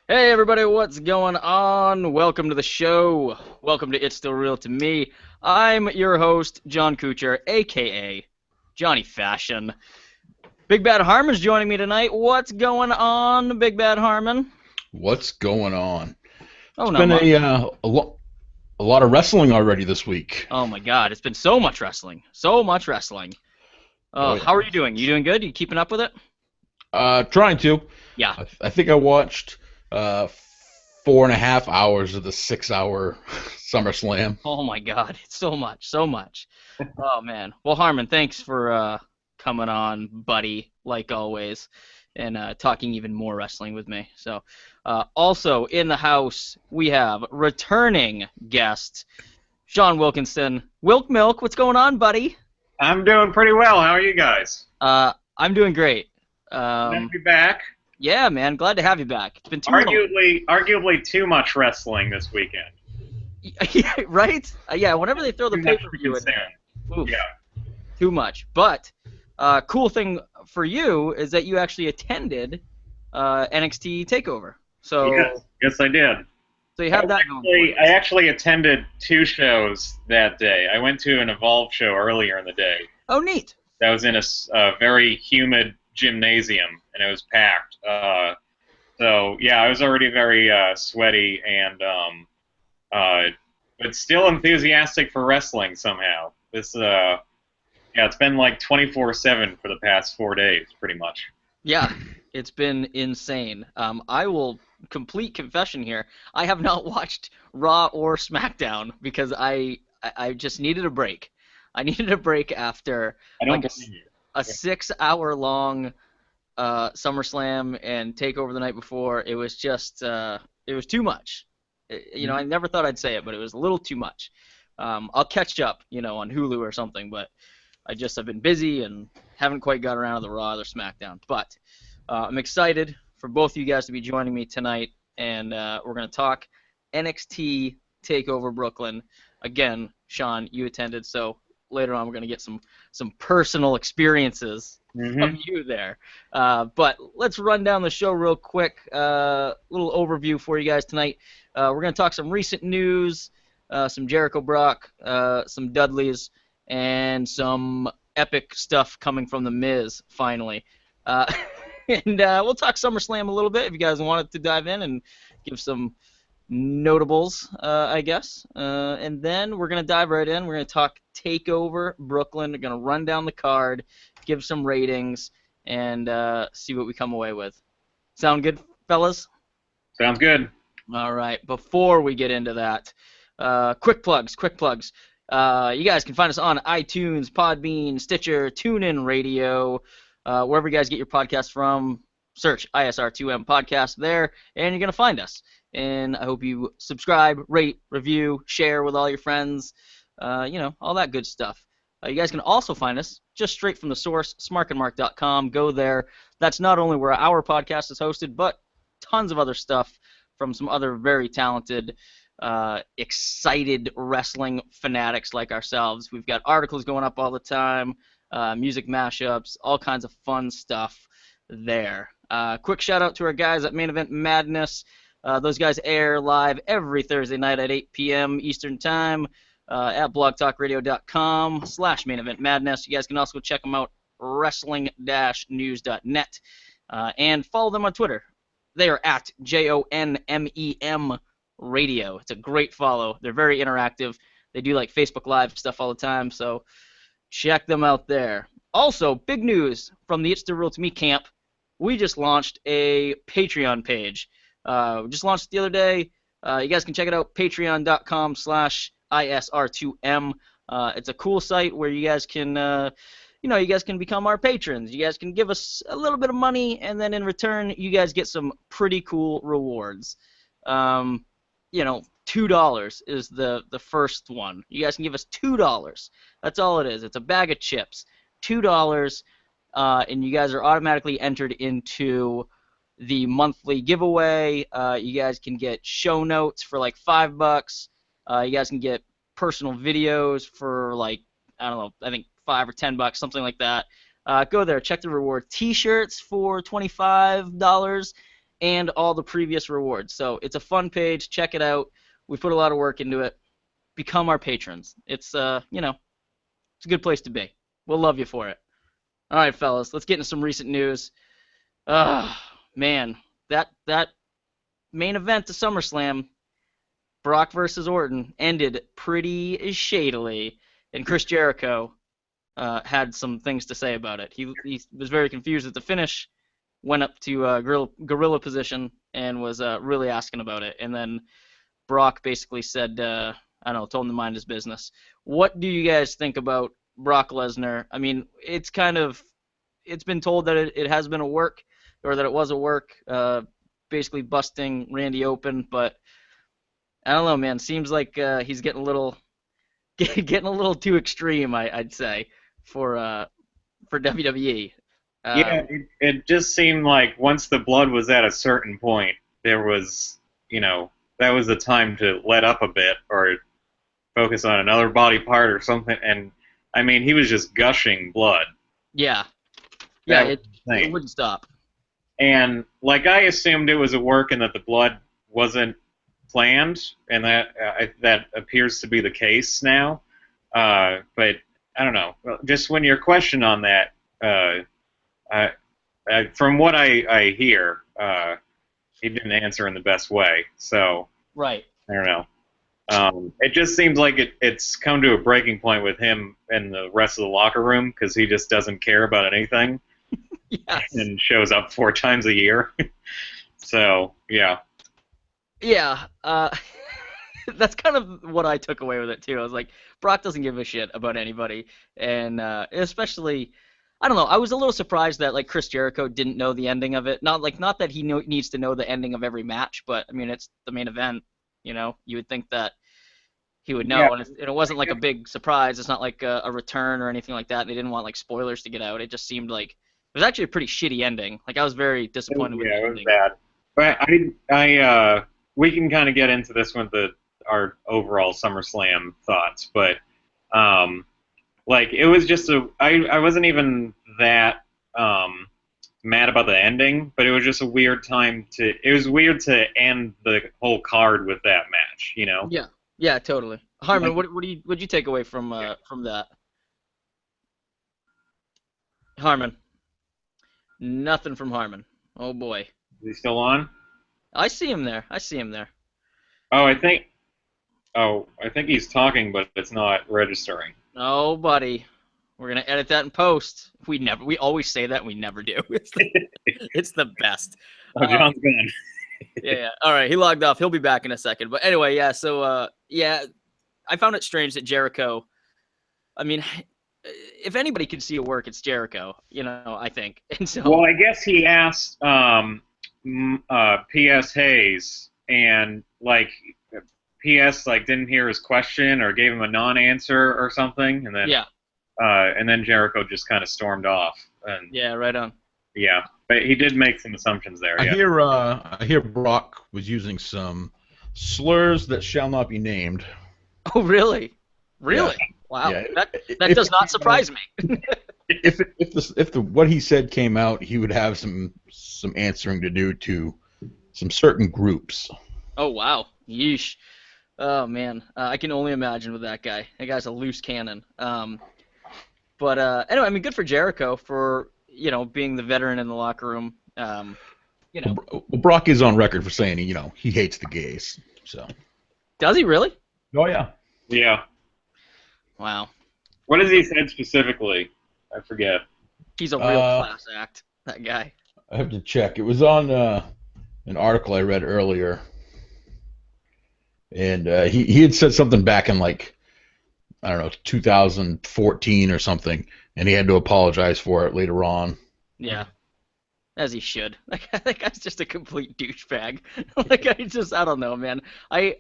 Hey everybody, what's going on? Welcome to the show. Welcome to It's Still Real to Me. I'm your host, John Kuchar, aka Johnny Fashion. Big Bad Harmon's joining me tonight. What's going on, Big Bad Harmon? What's going on? Oh, It's not been much. a lot of wrestling already this week. Oh my god, it's been so much wrestling. So much wrestling. Oh How yeah. are you doing? You doing good? You keeping up with it? Trying to. Yeah. I think I watched 4.5 hours of the 6 hour SummerSlam. Oh my god, it's so much, so much. Oh man. Well, Harmon, thanks for coming on, buddy, like always, and talking even more wrestling with me. So, also in the house we have returning guest Sean Wilkinson. Wilk Milk, what's going on, buddy? I'm doing pretty well. How are you guys? I'm doing great. Glad to Um, be back. yeah, man, glad to have you back. It's been too long. Arguably too much wrestling this weekend. Yeah, right? Yeah, whenever they throw the Too much to pay-per-view in consume. there, oof, Yeah. too much. But cool thing for you is that you actually attended NXT Takeover. Yes. So Yes, I did. you have that going for you. I actually attended two shows that day. I went to an Evolve show earlier in the day. Oh, neat. That was in a very humid gymnasium, and it was packed. So yeah, I was already very sweaty and uh, but still enthusiastic for wrestling somehow. Yeah, it's been like 24/7 for the past 4 days, pretty much. Yeah, it's been insane. I will complete confession here. I have not watched Raw or SmackDown because I just needed a break. I needed a break after I don't like blame you. a 6 hour long SummerSlam and Takeover the night before. It was just it was too much. I never thought I'd say it, but it was a little too much. I'll catch up, on Hulu or something, but I've been busy and haven't quite got around to the Raw or SmackDown. But I'm excited for both of you guys to be joining me tonight, and we're gonna talk NXT Takeover Brooklyn. Again, Sean, you attended, so later on we're gonna get some personal experiences Hmm. from you there. But let's run down the show real quick. Little overview for you guys tonight. We're going to talk some recent news, some Jericho Brock, some Dudleys, and some epic stuff coming from The Miz, finally. Uh, and we'll talk SummerSlam a little bit if you guys wanted to dive in and give some notables, I guess. And then we're going to dive right in. We're going to talk Takeover Brooklyn. We're going to run down the card, give some ratings, and see what we come away with. Sound good, fellas? Sounds good. All right. Before we get into that, quick plugs, quick plugs. You guys can find us on iTunes, Podbean, Stitcher, TuneIn Radio, wherever you guys get your podcasts from. Search ISR2M podcast there, and you're going to find us. And I hope you subscribe, rate, review, share with all your friends, all that good stuff. You guys can also find us just straight from the source, smarkandmark.com. Go there. That's not only where our podcast is hosted, but tons of other stuff from some other very talented, excited wrestling fanatics like ourselves. We've got articles going up all the time, music mashups, all kinds of fun stuff there. Quick shout out to our guys at Main Event Madness. Those guys air live every Thursday night at 8 p.m. Eastern Time at blogtalkradio.com/Main Event Madness. You guys can also check them out, wrestling-news.net, and follow them on Twitter. They are at JONMEM Radio. It's a great follow. They're very interactive. They do like Facebook Live stuff all the time, so check them out there. Also, big news from the It's Still Real to Me camp. We just launched a Patreon page. We just launched it the other day. You guys can check it out, patreon.com/ISR2M. It's a cool site where you guys can, you guys can become our patrons. You guys can give us a little bit of money, and then in return, you guys get some pretty cool rewards. $2 is the first one. You guys can give us $2. That's all it is. It's a bag of chips. $2, and you guys are automatically entered into the monthly giveaway. You guys can get show notes for like $5. You guys can get personal videos for like, I don't know, I think $5 or $10, something like that. Go there, check the reward. T-shirts for $25, and all the previous rewards. So it's a fun page. Check it out. We put a lot of work into it. Become our patrons. It's it's a good place to be. We'll love you for it. All right, fellas, let's get into some recent news. Man, that main event to SummerSlam, Brock versus Orton, ended pretty shadily, and Chris Jericho had some things to say about it. He was very confused at the finish, went up to gorilla position, and was really asking about it. And then Brock basically said, I don't know, told him to mind his business. What do you guys think about Brock Lesnar? I mean, it's been told that it has been a work, or that it was a work, basically busting Randy open, but I don't know, man. Seems like he's getting a little too extreme, I'd say, for WWE. Yeah, it just seemed like once the blood was at a certain point, there was, that was the time to let up a bit or focus on another body part or something. And I mean, he was just gushing blood. Yeah, That it wouldn't stop. And like I assumed it was a work and that the blood wasn't planned, and that appears to be the case now. But I don't know. Just when you're questioned on that, from what I hear, he didn't answer in the best way. So Right. I don't know. It just seems like it's come to a breaking point with him and the rest of the locker room because he just doesn't care about anything. Yes. And shows up 4 times a year. So, yeah. Yeah, that's kind of what I took away with it too. I was like, Brock doesn't give a shit about anybody, and especially, I don't know. I was a little surprised that like Chris Jericho didn't know the ending of it. Not that he needs to know the ending of every match, but I mean it's the main event. You would think that he would know, Yeah. and it wasn't like a big surprise. It's not like a return or anything like that. They didn't want like spoilers to get out. It just seemed like it was actually a pretty shitty ending. Like I was very disappointed with the Yeah, it ending. was bad. But we can kind of get into this with our overall SummerSlam thoughts, but like it was just I wasn't even that mad about the ending, but it was just a weird time it was weird to end the whole card with that match, Yeah, totally. Harmon, what'd you take away from that? Harmon. Nothing from Harmon. Oh boy. Is he still on? I see him there. Oh, I think he's talking, but it's not registering. Oh, buddy. We're gonna edit that in post. We always say that, and we never do. It's the best. Oh, John's gone. Yeah. All right, he logged off. He'll be back in a second. But anyway, yeah. So, I found it strange that Jericho. I mean, if anybody could see a work, it's Jericho. I think. And so. Well, I guess he asked P.S. Hayes, and like P.S. like didn't hear his question or gave him a non-answer or something, and then and then Jericho just kind of stormed off. And yeah, right on. Yeah, but he did make some assumptions there. I hear Brock was using some slurs that shall not be named. Oh, really? Really? Yeah. Wow. Yeah. That does not surprise me. If what he said came out, he would have some answering to do to some certain groups. Oh wow. Yeesh. Oh man. I can only imagine with that guy. That guy's a loose cannon. But anyway, I mean, good for Jericho for being the veteran in the locker room. Well, Brock is on record for saying he hates the gays. So. Does he really? Oh yeah. Yeah. Wow. What has he said specifically? I forget. He's a real class act, that guy. I have to check. It was on an article I read earlier, and he had said something back in like, I don't know, 2014 or something, and he had to apologize for it later on. Yeah, as he should. That guy's just a complete douchebag. I don't know, man. I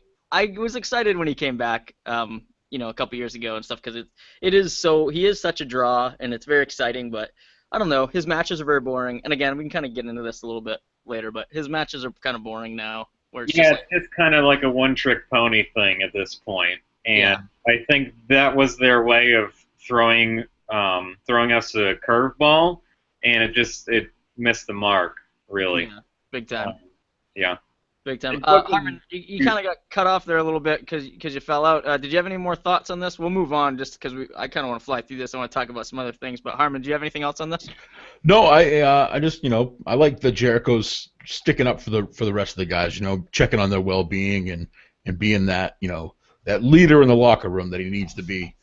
was excited when he came back, a couple years ago and stuff, because he is such a draw, and it's very exciting, but I don't know, his matches are very boring, and again, we can kind of get into this a little bit later, but his matches are kind of boring now. Where it's it's kind of like a one-trick pony thing at this point, and I think that was their way of throwing us a curveball, and it missed the mark, really. Yeah, big time. Yeah. Big time. It wasn't- Harmon, you kind of got cut off there a little bit because you fell out. Did you have any more thoughts on this? We'll move on just because I kind of want to fly through this. I want to talk about some other things. But Harmon, do you have anything else on this? No, I just I like the Jericho's sticking up for the rest of the guys, checking on their well-being and being that that leader in the locker room that he needs to be,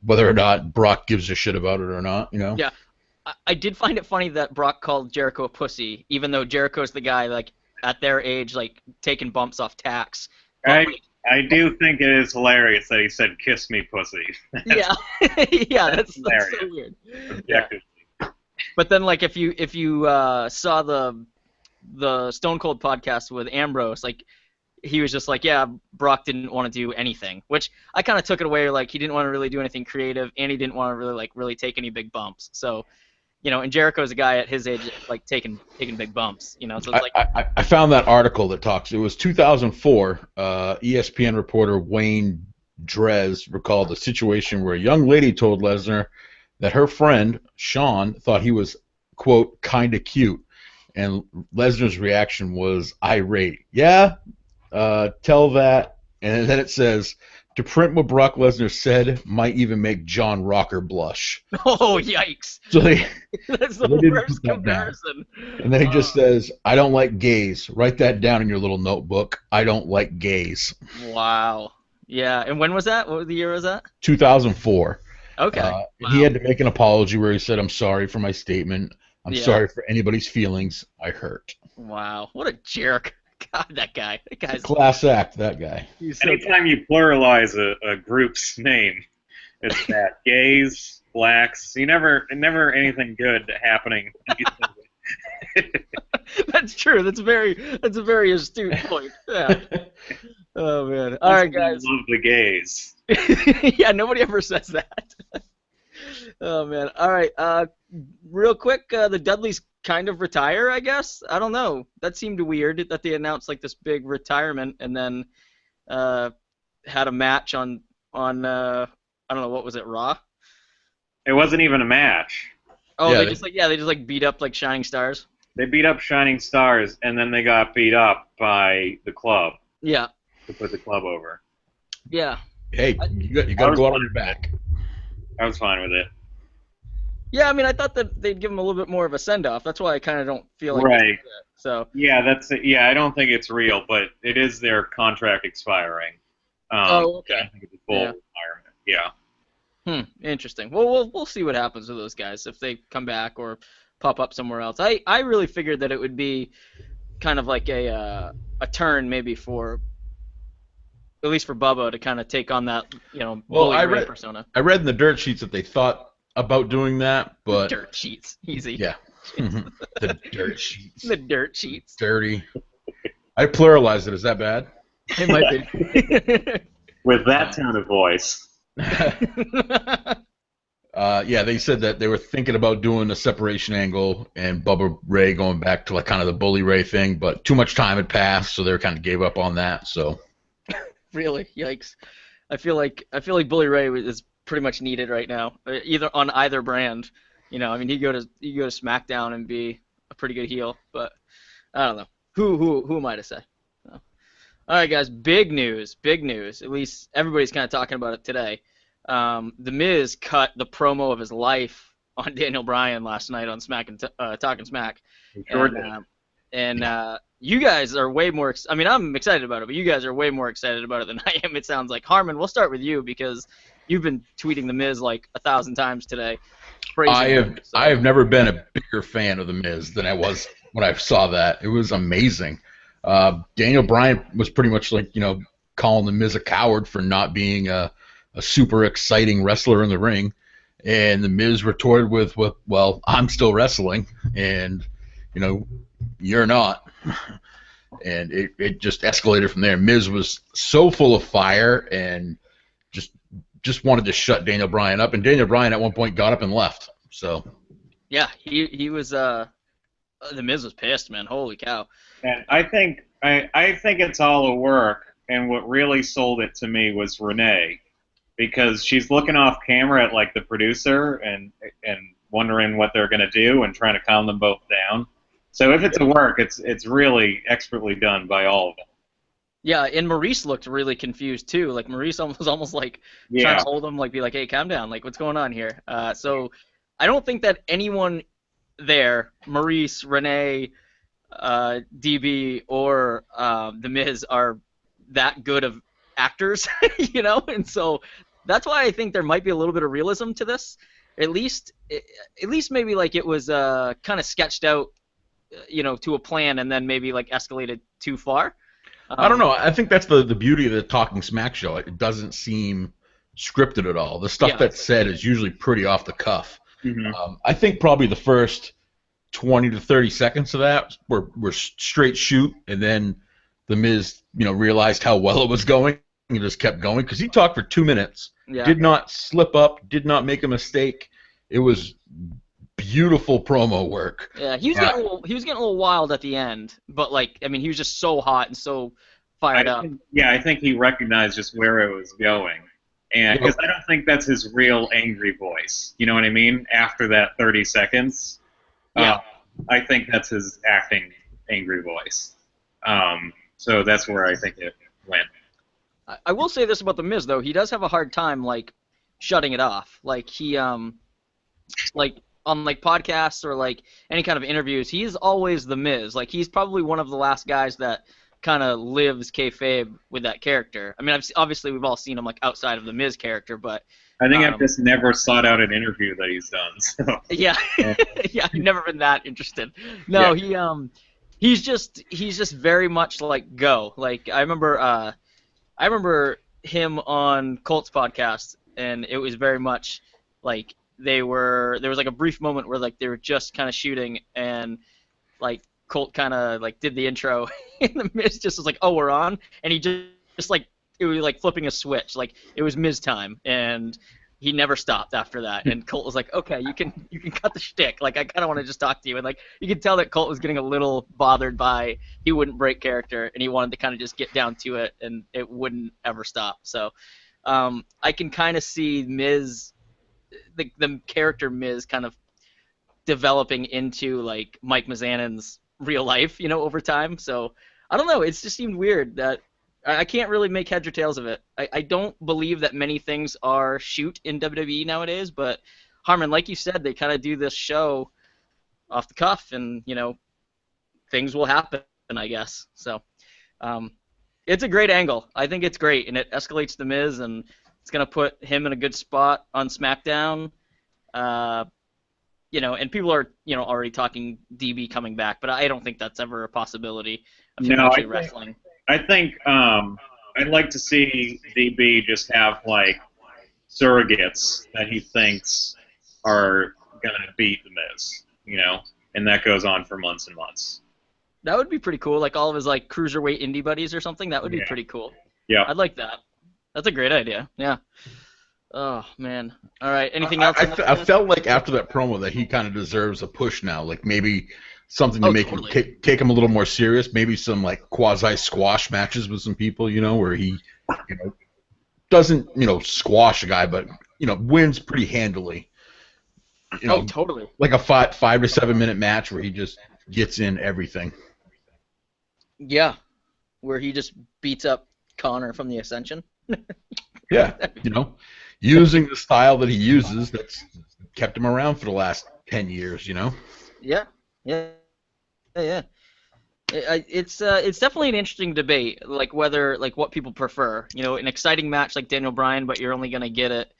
whether or not Brock gives a shit about it or not. Yeah, I did find it funny that Brock called Jericho a pussy, even though Jericho's the guy like at their age like taking bumps off tacks. But, I do think it is hilarious that he said "kiss me, pussy." Yeah, yeah, that's so weird. Objectively. Yeah. But then, like, if you saw the Stone Cold podcast with Ambrose, like, he was just like, yeah, Brock didn't want to do anything, which I kind of took it away, like, he didn't want to really do anything creative, and he didn't want to really take any big bumps. So, and Jericho's a guy at his age, like, taking big bumps, so it's like... I found that article that talks, it was 2004, ESPN reporter Wayne Drez recalled a situation where a young lady told Lesnar that her friend, Sean, thought he was, quote, kind of cute, and Lesnar's reaction was irate. Yeah, tell that, and then it says, to print what Brock Lesnar said might even make John Rocker blush. Oh, yikes. So that's the worst comparison. And then he just says, I don't like gays. Write that down in your little notebook. I don't like gays. Wow. Yeah, and when was that? What year was that? 2004. Okay. Wow. He had to make an apology where he said, I'm sorry for my statement. I'm sorry for anybody's feelings I hurt. Wow. What a jerk. God, that guy's class act, that guy. Anytime you pluralize a group's name, it's that. Gays, blacks, never anything good happening. That's true. That's a very astute point. Yeah. Oh man. All right, guys. Love the gays. Yeah, nobody ever says that. Oh man. All right. Real quick, the Dudleys kind of retire, I guess. I don't know. That seemed weird that they announced like this big retirement and then had a match on I don't know, what was it, Raw? It wasn't even a match. Oh, yeah, they just beat up like Shining Stars. They beat up Shining Stars and then they got beat up by the club. Yeah. To put the club over. Yeah. Hey, you got to go out on your back. I was fine with it. Yeah, I mean, I thought that they'd give him a little bit more of a send-off. That's why I kind of don't feel like right. So yeah, I don't think it's real, but it is their contract expiring. Okay. I think it's a full retirement. Yeah. Interesting. Well, we'll see what happens with those guys if they come back or pop up somewhere else. I really figured that it would be kind of like a turn maybe for at least for Bubba to kind of take on that bully Ray persona. I read in the dirt sheets that they thought about doing that, but dirt sheets, easy. Yeah. The dirt sheets. The dirt sheets. Dirty. I pluralized it. Is that bad? It might be. With that tone of voice. Yeah, they said that they were thinking about doing a separation angle and Bubba Ray going back to like kind of the bully Ray thing, but too much time had passed, so they kind of gave up on that. So. Really, yikes! I feel like Bully Ray is pretty much needed right now, either on either brand. I mean, he go to SmackDown and be a pretty good heel, but I don't know. Who am I to say? So. All right, guys, big news. At least everybody's kind of talking about it today. The Miz cut the promo of his life on Daniel Bryan last night on Talking Smack. Sure and you guys are way more. I mean, I'm excited about it, but you guys are way more excited about it than I am. It sounds like. Harmon, we'll start with you because you've been tweeting the Miz like 1,000 times today. I have never been a bigger fan of the Miz than I was when I saw that. It was amazing. Daniel Bryan was pretty much like calling the Miz a coward for not being a super exciting wrestler in the ring, and the Miz retorted with well, I'm still wrestling, and you're not. And it just escalated from there. Miz was so full of fire and just wanted to shut Daniel Bryan up, and Daniel Bryan at one point got up and left. So yeah, he was the Miz was pissed, man. Holy cow. And I think it's all a work, and what really sold it to me was Renee, because she's looking off camera at like the producer and wondering what they're gonna do and trying to calm them both down. So if it's a work, it's really expertly done by all of them. Yeah, and Maurice looked really confused too. Like Maurice was almost like trying to hold him, like be like, "Hey, calm down. Like, what's going on here?" So I don't think that anyone there, Maurice, Renee, DB, or The Miz, are that good of actors, you know. And so that's why I think there might be a little bit of realism to this. At least maybe like it was kind of sketched out, you know, to a plan, and then maybe like escalated too far. I don't know. I think that's the beauty of the Talking Smack show. It doesn't seem scripted at all. The stuff that's said is usually pretty off the cuff. Mm-hmm. I think probably the first 20 to 30 seconds of that were straight shoot, and then the Miz, you know, realized how well it was going and just kept going because he talked for 2 minutes, did not slip up, did not make a mistake. It was beautiful promo work. Yeah, he was getting a little wild at the end, but like, I mean, he was just so hot and so fired up. I think he recognized just where it was going, and because I don't think that's his real angry voice. You know what I mean? After that 30 seconds, I think that's his acting angry voice. So that's where I think it went. I will say this about the Miz though, he does have a hard time like shutting it off. Like he like on like podcasts or like any kind of interviews, he's always the Miz. Like he's probably one of the last guys that kind of lives kayfabe with that character. I mean, obviously we've all seen him like outside of the Miz character, but I think I've just never sought out an interview that he's done. So. Yeah, yeah, I've never been that interested. No, he's just very much like go. Like I remember him on Colt's podcast, and it was very much like there was like a brief moment where like they were just kind of shooting, and like Colt kind of like did the intro, and the Miz just was like, "Oh, we're on," and he just like it was like flipping a switch, like it was Miz time, and he never stopped after that. And Colt was like, "Okay, you can cut the shtick. Like I kind of want to just talk to you," and like you could tell that Colt was getting a little bothered by he wouldn't break character, and he wanted to kind of just get down to it, and it wouldn't ever stop. So I can kind of see Miz. The character Miz kind of developing into like Mike Mizanin's real life, you know, over time. So I don't know. It just seemed weird that I can't really make heads or tails of it. I don't believe that many things are shoot in WWE nowadays, but Harmon, like you said, they kind of do this show off the cuff, and you know, things will happen, I guess. So it's a great angle. I think it's great, and it escalates the Miz, and it's gonna put him in a good spot on SmackDown. You know, and people are, you know, already talking DB coming back, but I don't think that's ever a possibility of him actually wrestling. I think I'd like to see DB just have like surrogates that he thinks are gonna beat the Miz, you know, and that goes on for months and months. That would be pretty cool, like all of his like cruiserweight indie buddies or something. That would be pretty cool. Yeah, I'd like that. That's a great idea. Yeah. Oh man. All right. Anything else? I felt like after that promo that he kind of deserves a push now. Like maybe something to make him take him a little more serious. Maybe some like quasi squash matches with some people, you know, where he, you know, doesn't, you know, squash a guy, but you know, wins pretty handily. You know, totally. Like a 5 to 7 minute match where he just gets in everything. Yeah, where he just beats up Connor from the Ascension. Yeah, you know, using the style that he uses that's kept him around for the last 10 years, you know? Yeah. It's definitely an interesting debate, like whether, like what people prefer, you know, an exciting match like Daniel Bryan, but you're only going to get it,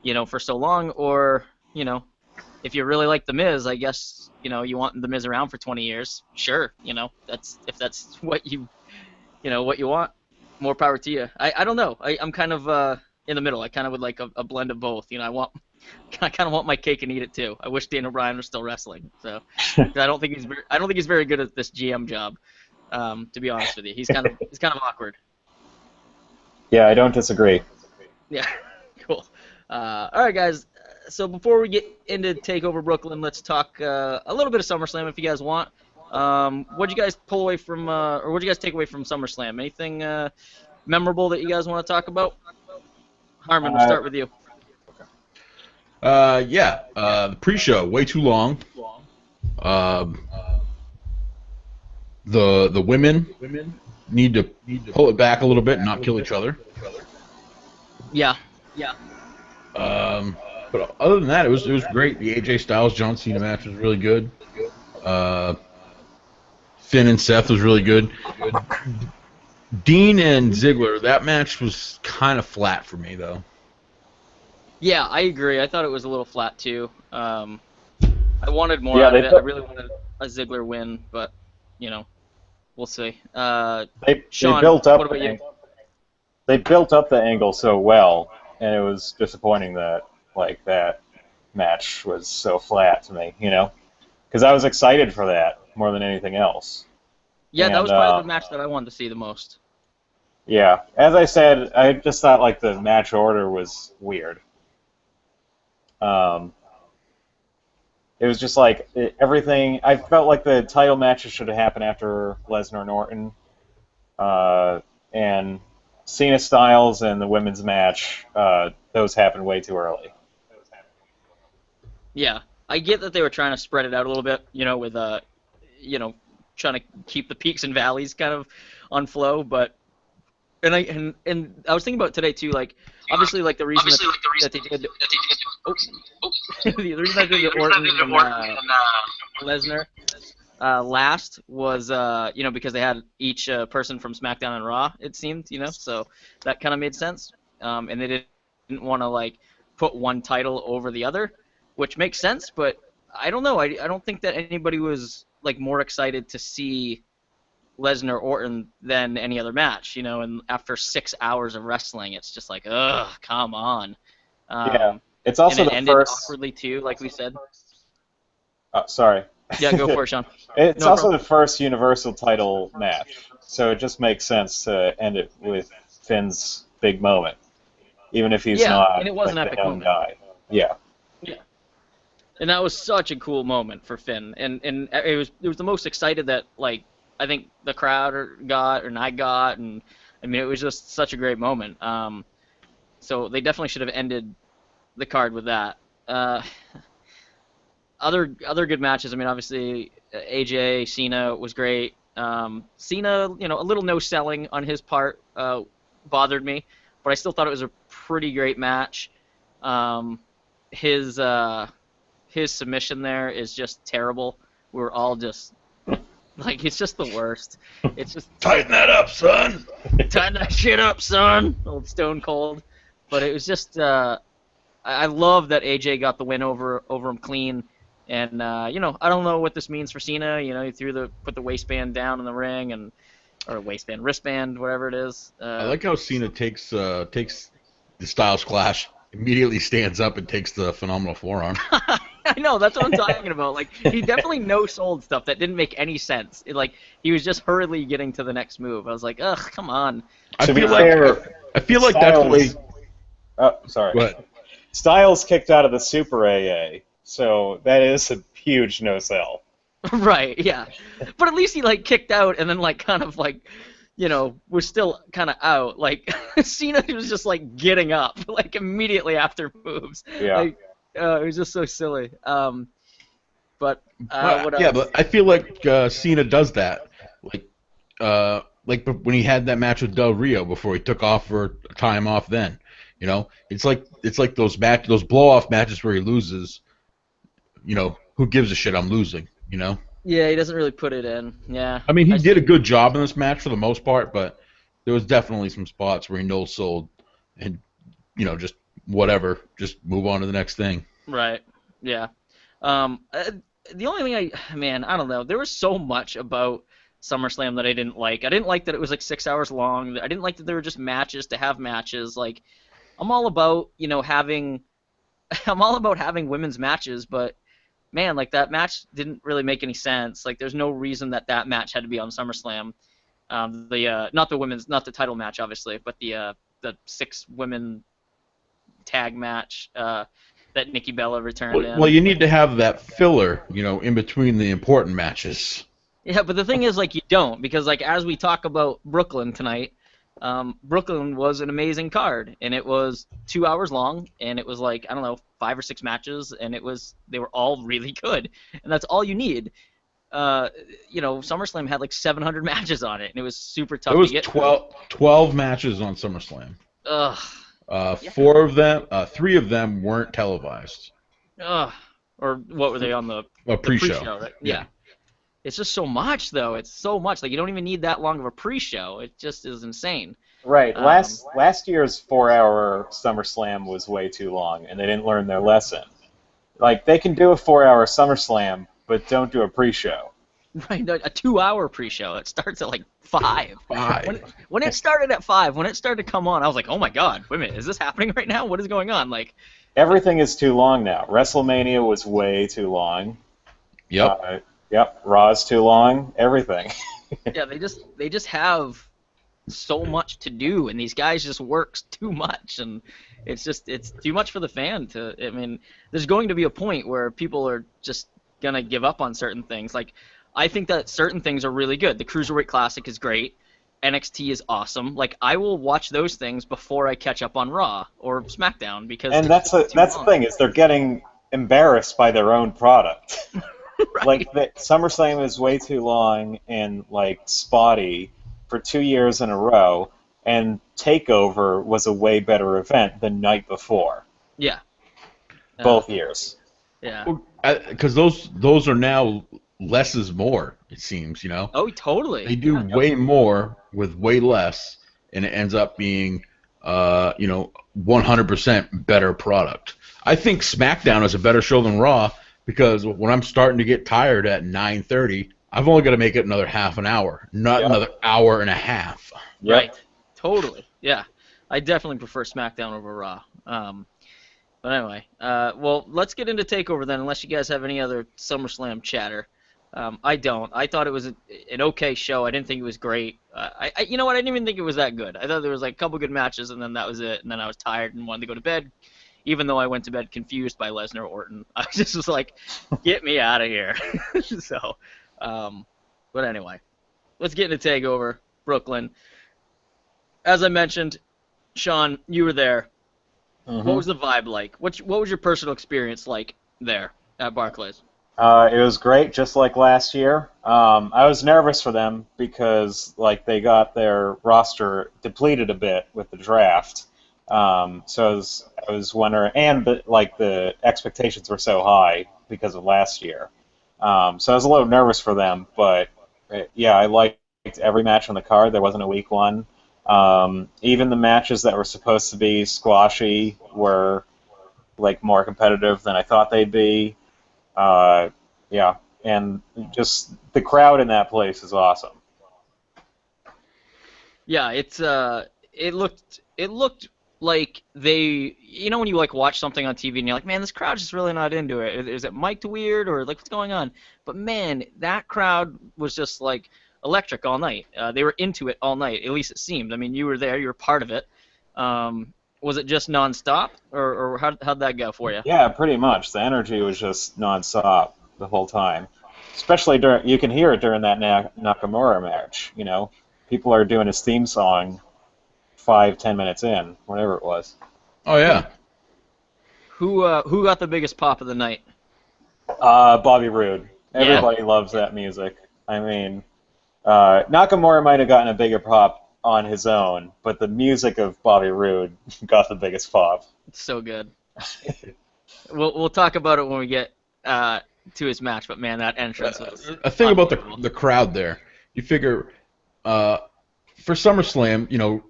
you know, for so long, or, you know, if you really like The Miz, I guess, you know, you want The Miz around for 20 years, sure, you know, if that's what you want. More power to you. I don't know. I'm kind of in the middle. I kind of would like a blend of both. You know, I kind of want my cake and eat it too. I wish Daniel Bryan was still wrestling. So I don't think he's very good at this GM job. To be honest with you, he's kind of awkward. Yeah, I don't disagree. Yeah, cool. All right, guys. So before we get into Takeover Brooklyn, let's talk a little bit of SummerSlam if you guys want. What'd you guys pull away from, or what'd you guys take away from SummerSlam? Anything memorable that you guys want to talk about? Harmon, we'll start with you. The pre-show way too long. The women need to pull it back a little bit and not kill each other. Yeah. But other than that, it was great. The AJ Styles John Cena match was really good. Finn and Seth was really good. Dean and Ziggler, that match was kind of flat for me though. Yeah, I agree. I thought it was a little flat too. I wanted more out of it. I really wanted a Ziggler win, but we'll see. Sean, built up what about you? They built up the angle so well, and it was disappointing that that match was so flat to me, because I was excited for that more than anything else. Yeah, that was probably the match that I wanted to see the most. Yeah, as I said, I just thought the match order was weird. It was just everything. I felt like the title matches should have happened after Lesnar Norton, and Cena Styles and the women's match. Those happened way too early. Yeah, I get that they were trying to spread it out a little bit, with trying to keep the peaks and valleys kind of on flow, but and I was thinking about today too, obviously the reason that they did the reason that they did Orton and Lesnar last was because they had each person from SmackDown and Raw, it seemed, so that kind of made sense, and they didn't want to put one title over the other, which makes sense, but I don't know. I don't think that anybody was more excited to see Lesnar Orton than any other match, and after 6 hours of wrestling, it's just ugh, come on. Yeah, it's also and it the ended first. awkwardly too, like we said. Sorry. Yeah, go for it, Sean. It's No also problem. the first Universal title match, so it just makes sense to end it with Finn's big moment, even if he's not and it was an epic the young moment. guy. Yeah. Yeah. And that was such a cool moment for Finn, and it was the most excited that I think the crowd got, and I got, and I mean it was just such a great moment. So they definitely should have ended the card with that. Other good matches. I mean, obviously AJ Cena was great. Cena, a little no selling on his part bothered me, but I still thought it was a pretty great match. His submission there is just terrible. We were all just it's just the worst. It's just Tighten that up, son. tighten that shit up, son. Old Stone Cold. But it was just I love that AJ got the win over him clean. And I don't know what this means for Cena. He put the waistband down in the ring or wristband, whatever it is. I like how Cena takes the Styles Clash, immediately stands up and takes the phenomenal forearm. I know, that's what I'm talking about. He definitely no-sold stuff that didn't make any sense. He was just hurriedly getting to the next move. I was like, ugh, come on. I feel like that's the way. Oh, sorry. Go ahead. Styles kicked out of the Super AA, so that is a huge no-sell. Right, yeah. But at least he kicked out and then kind of was still kind of out. Cena was just getting up immediately after moves. Yeah. It was just so silly. But I feel like Cena does that. When he had that match with Del Rio before he took off for time off. Then, it's like those blow-off matches where he loses. Who gives a shit? I'm losing. Yeah, he doesn't really put it in. Yeah. I mean, he did a good job in this match for the most part, but there was definitely some spots where he no-sold and just whatever, just move on to the next thing. Right. Yeah. The only thing I don't know. There was so much about SummerSlam that I didn't like. I didn't like that it was 6 hours long. I didn't like that there were just matches to have matches. I'm all about having women's matches, but man, that match didn't really make any sense. There's no reason that match had to be on SummerSlam. Not the title match, obviously, but the 6 women tag match that Nikki Bella returned in. Well, you need to have that filler, in between the important matches. Yeah, but the thing is, you don't, because as we talk about Brooklyn tonight, Brooklyn was an amazing card, and it was 2 hours long, and it was 5 or 6 matches, and they were all really good, and that's all you need. SummerSlam had like 700 matches on it, and it was super tough There was to get 12 matches on SummerSlam. Ugh. Four of them, 3 of them weren't televised. Ugh. Or what were they on the pre-show? Right? Yeah. It's just so much, though. It's so much. Like, you don't even need that long of a pre-show. It just is insane. Right. Last year's 4-hour SummerSlam was way too long, and they didn't learn their lesson. Like, they can do a 4-hour SummerSlam, but don't do a pre-show. Right, a 2-hour pre-show. It starts at like 5. 5. When it started at 5, when it started to come on, I was like, oh my god, wait a minute, is this happening right now? What is going on? Like, everything is too long now. WrestleMania was way too long. Yep. Yep. Raw's too long. Everything. Yeah, they just have so much to do, and these guys just work too much, and it's too much for the fan to. I mean, there's going to be a point where people are just gonna give up on certain things. Like, I think that certain things are really good. The Cruiserweight Classic is great. NXT is awesome. Like, I will watch those things before I catch up on Raw or SmackDown because. And that's the thing is they're getting embarrassed by their own product. Right. Like, SummerSlam is way too long and like spotty for 2 years in a row, and Takeover was a way better event than night before. Yeah. Both years. Yeah. Because those are now less is more. It seems, Oh, totally. They do way more with way less, and it ends up being, 100% better product. I think SmackDown is a better show than Raw because when I'm starting to get tired at 9:30, I've only got to make it another half an hour, not another hour and a half. Yep. Right. Totally. Yeah. I definitely prefer SmackDown over Raw. But anyway, well, let's get into TakeOver then, unless you guys have any other SummerSlam chatter. I don't. I thought it was an okay show. I didn't think it was great. You know what? I didn't even think it was that good. I thought there was like a couple good matches, and then that was it. And then I was tired and wanted to go to bed, even though I went to bed confused by Lesnar Orton. I just was like, get me out of here. So, but anyway, let's get into TakeOver Brooklyn. As I mentioned, Sean, you were there. Mm-hmm. What was the vibe like? What was your personal experience like there at Barclays? It was great, just like last year. I was nervous for them because like they got their roster depleted a bit with the draft. So I was wondering, and the expectations were so high because of last year. So I was a little nervous for them, but yeah, I liked every match on the card. There wasn't a weak one. Even the matches that were supposed to be squashy were like more competitive than I thought they'd be. Yeah, and just the crowd in that place is awesome. Yeah, it looked like they, when you like watch something on TV and you're like, man, this crowd's just really not into it. Is it mic'd weird or like what's going on? But man, that crowd was just like electric all night. They were into it all night. At least it seemed. I mean, you were there. You were part of it. Was it just nonstop, or how'd that go for you? Yeah, pretty much. The energy was just nonstop the whole time. Especially you can hear it during that Nakamura match. People are doing his theme song 5-10 minutes in, whatever it was. Oh yeah. Who got the biggest pop of the night? Bobby Roode. Everybody loves that music. I mean, Nakamura might have gotten a bigger pop on his own, but the music of Bobby Roode got the biggest pop. It's so good. We'll talk about it when we get to his match, but man, that entrance was a thing about the crowd there. You figure for SummerSlam,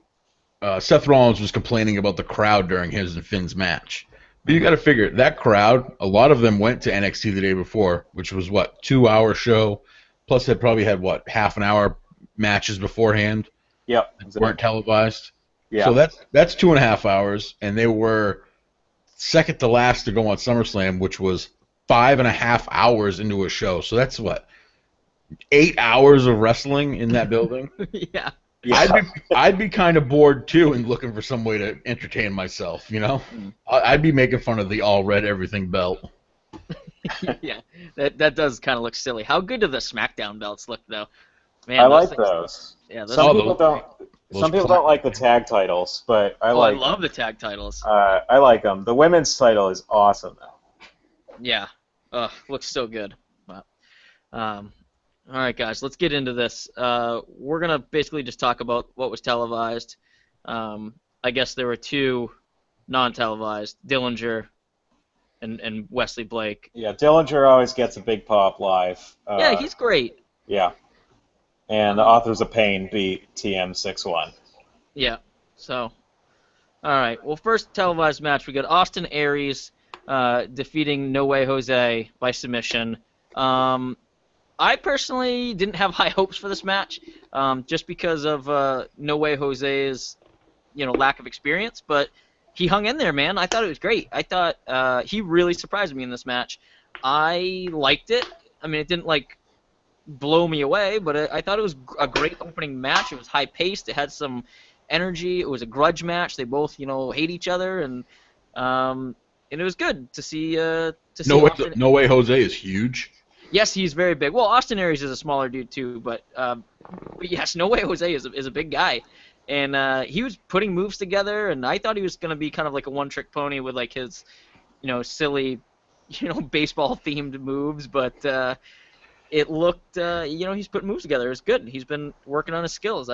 Seth Rollins was complaining about the crowd during his and Finn's match. But you got to figure that crowd, a lot of them went to NXT the day before, which was 2-hour show, plus they probably had half an hour matches beforehand. Yep. That weren't televised. Yeah. So that's 2.5 hours, and they were second to last to go on SummerSlam, which was 5.5 hours into a show. So that's 8 hours of wrestling in that building. Yeah. I'd be kind of bored too and looking for some way to entertain myself. I'd be making fun of the all red everything belt. Yeah, that does kind of look silly. How good do the SmackDown belts look though? Man, I like those. Yeah, some people don't like the tag titles, but I like. I love the tag titles. I like them. The women's title is awesome though. Yeah, looks so good. Wow. All right, guys, let's get into this. We're gonna basically just talk about what was televised. I guess there were two non-televised, Dillinger and Wesley Blake. Yeah, Dillinger always gets a big pop live. Yeah, he's great. Yeah. And the Authors of Pain beat TM6-1. Yeah. So, all right. Well, first televised match, we got Austin Aries defeating No Way Jose by submission. I personally didn't have high hopes for this match, just because of No Way Jose's, lack of experience. But he hung in there, man. I thought it was great. I thought he really surprised me in this match. I liked it. I mean, it didn't blow me away, but I thought it was a great opening match. It was high paced. It had some energy. It was a grudge match. They both, hate each other, and it was good to see. No Way Jose is huge. Yes, he's very big. Well, Austin Aries is a smaller dude too, but yes, No Way Jose is a big guy, and he was putting moves together, and I thought he was gonna be kind of like a one-trick pony with his, silly, baseball themed moves, but it looked, he's putting moves together. It's good. He's been working on his skills.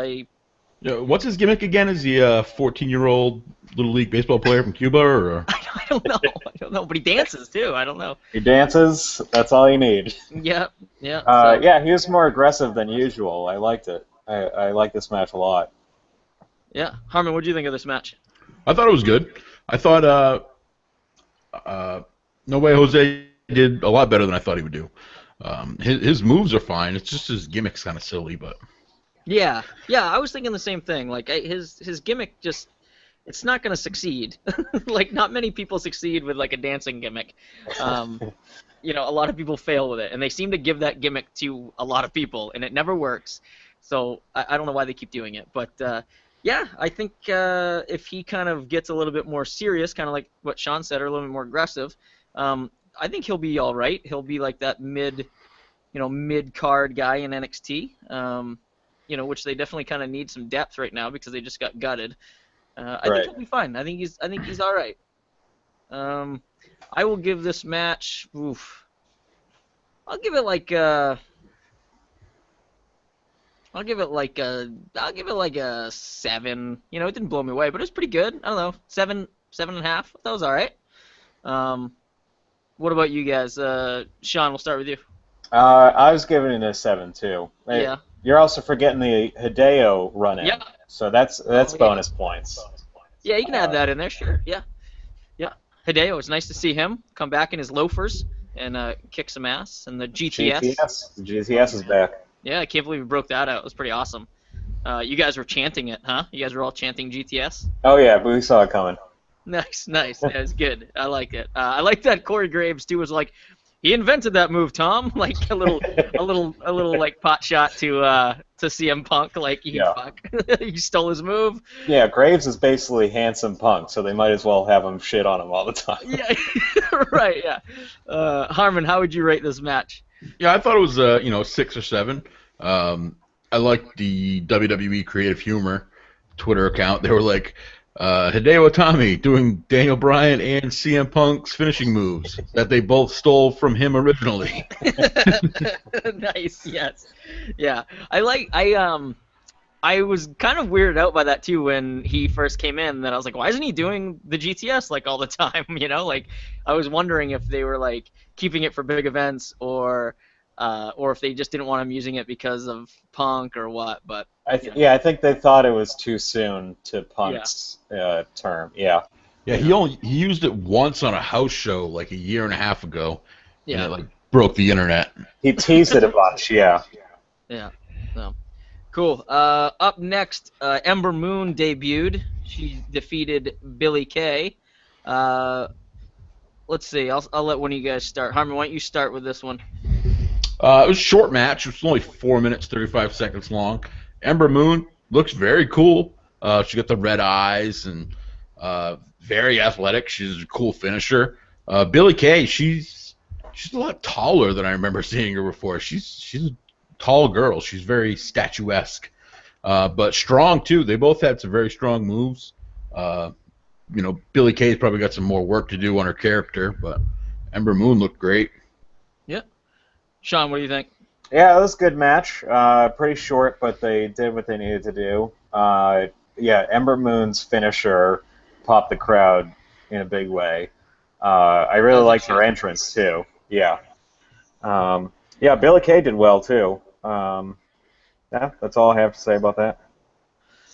What's his gimmick again? Is he a 14-year-old Little League baseball player from Cuba? Or? I don't know. But he dances, too. I don't know. He dances. That's all you need. Yeah. Yeah, he was more aggressive than usual. I liked it. I like this match a lot. Yeah. Harmon, what do you think of this match? I thought it was good. I thought No Way Jose did a lot better than I thought he would do. His moves are fine. It's just his gimmick's kind of silly, but... Yeah, I was thinking the same thing. His gimmick just, it's not going to succeed. Not many people succeed with a dancing gimmick. A lot of people fail with it, and they seem to give that gimmick to a lot of people, and it never works. So I don't know why they keep doing it, but yeah, I think if he kind of gets a little bit more serious, kind of like what Sean said, or a little bit more aggressive, I think he'll be all right. He'll be like that mid-card guy in NXT. Which they definitely kind of need some depth right now because they just got gutted. I think he'll be fine. I think he's all right. I will give this match. I'll give it a 7. It didn't blow me away, but it was pretty good. I don't know, 7.5. That was all right. What about you guys? Sean, we'll start with you. I was giving it a 7 too. Yeah. You're also forgetting the Hideo run-in. Yeah. So that's bonus points. Yeah, you can add that in there, sure. Yeah. Hideo, it's nice to see him come back in his loafers and kick some ass. And the GTS. The GTS is back. Yeah, I can't believe we broke that out. It was pretty awesome. You guys were chanting it, huh? You guys were all chanting GTS? Oh, yeah, but we saw it coming. Nice. Yeah, it was good. I like it. I like that Corey Graves, too, was like, he invented that move, Tom. A little pot shot to CM Punk. Fuck. He stole his move. Yeah, Graves is basically handsome Punk, so they might as well have him shit on him all the time. Yeah, right. Yeah. Harmon, how would you rate this match? Yeah, I thought it was 6 or 7. I liked the WWE Creative Humor Twitter account. They were like, Hideo Itami doing Daniel Bryan and CM Punk's finishing moves that they both stole from him originally. Nice, yes. Yeah. I was kind of weirded out by that too when he first came in. Then I was like, why isn't he doing the GTS all the time? I was wondering if they were keeping it for big events or if they just didn't want him using it because of Punk or what. But I think they thought it was too soon to Punk's term. Yeah. Yeah, he used it once on a house show a year and a half ago. Yeah. And it broke the internet. He teased it a bunch. Yeah. Yeah. So cool. Up next, Ember Moon debuted. She defeated Billie Kay. Let's see. I'll let one of you guys start. Harmon, why don't you start with this one? It was a short match. It was only 4 minutes, 35 seconds long. Ember Moon looks very cool. She got the red eyes and very athletic. She's a cool finisher. Billie Kay, she's a lot taller than I remember seeing her before. She's a tall girl. She's very statuesque, but strong too. They both had some very strong moves. Billie Kay's probably got some more work to do on her character, but Ember Moon looked great. Yeah. Sean, what do you think? Yeah, it was a good match. Pretty short, but they did what they needed to do. Yeah, Ember Moon's finisher popped the crowd in a big way. I That really was liked her exciting. entrance too. Yeah. Yeah, Billie Kay did well too. Yeah, that's all I have to say about that.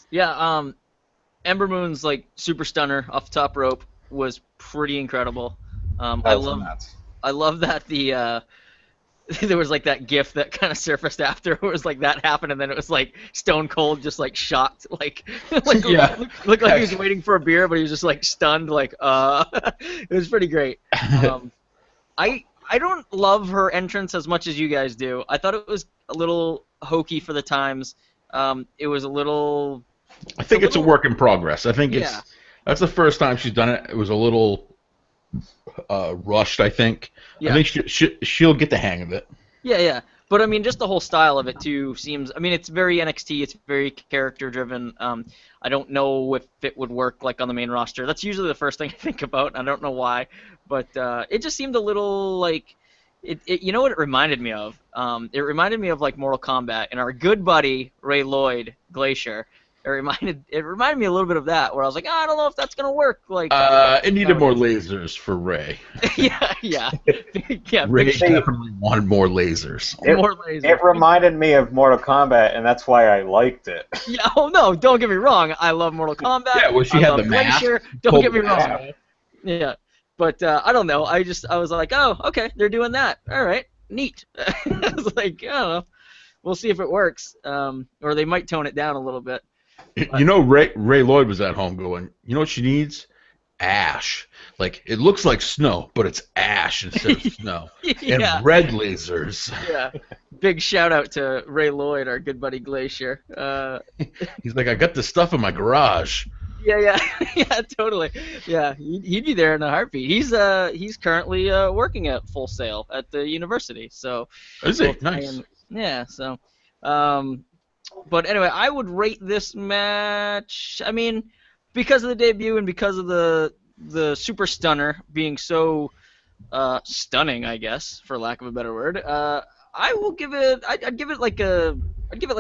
Yeah, Ember Moon's like super stunner off the top rope was pretty incredible. That was nuts. I love that there was like that GIF that kind of surfaced after it was like that happened, and then it was like Stone Cold just like shocked, like Yeah. looked like he was waiting for a beer, but he was just like stunned, like it was pretty great. Um, I don't love her entrance as much as you guys do. I thought it was a little hokey for the times. It was a little. I think it's a work in progress. I think Yeah. that's the first time she's done it. It was a little rushed, I think. Yeah. I think she'll get the hang of it. Yeah, yeah. But I mean, just the whole style of it too seems. I mean, it's very NXT. It's very character driven. I don't know if it would work like on the main roster. That's usually the first thing I think about. I don't know why, but it just seemed a little like. You know what it reminded me of? It reminded me of like Mortal Kombat and our good buddy Ray Lloyd Glacier. It reminded me a little bit of that, where I was like, I don't know if that's gonna work. Like, It needed more lasers for Ray. yeah, yeah, yeah. Ray Big definitely wanted more lasers. more lasers. It reminded me of Mortal Kombat, and that's why I liked it. Yeah, oh no, don't get me wrong. I love Mortal Kombat. Yeah, well, she I had love the mask, Glacier. Don't pulled get me the wrong. mask. Yeah, but I don't know. I was like, oh, okay, they're doing that. All right, neat. I was like, I don't know. We'll see if it works. Or they might tone it down a little bit. You know, Ray Lloyd was at home going, you know what she needs? Ash. Like, it looks like snow, but it's ash instead of snow. Yeah. And red lasers. Yeah. Big shout out to Ray Lloyd, our good buddy Glacier. He's like, I got this stuff in my garage. Yeah, yeah, yeah, totally. Yeah, he'd be there in a heartbeat. He's currently working at Full Sail at the university. So. Is it? Nice. Yeah. So. But anyway, I would rate this match. I mean, because of the debut and because of the super stunner being so stunning, I guess, for lack of a better word. I will give it. I'd give it like a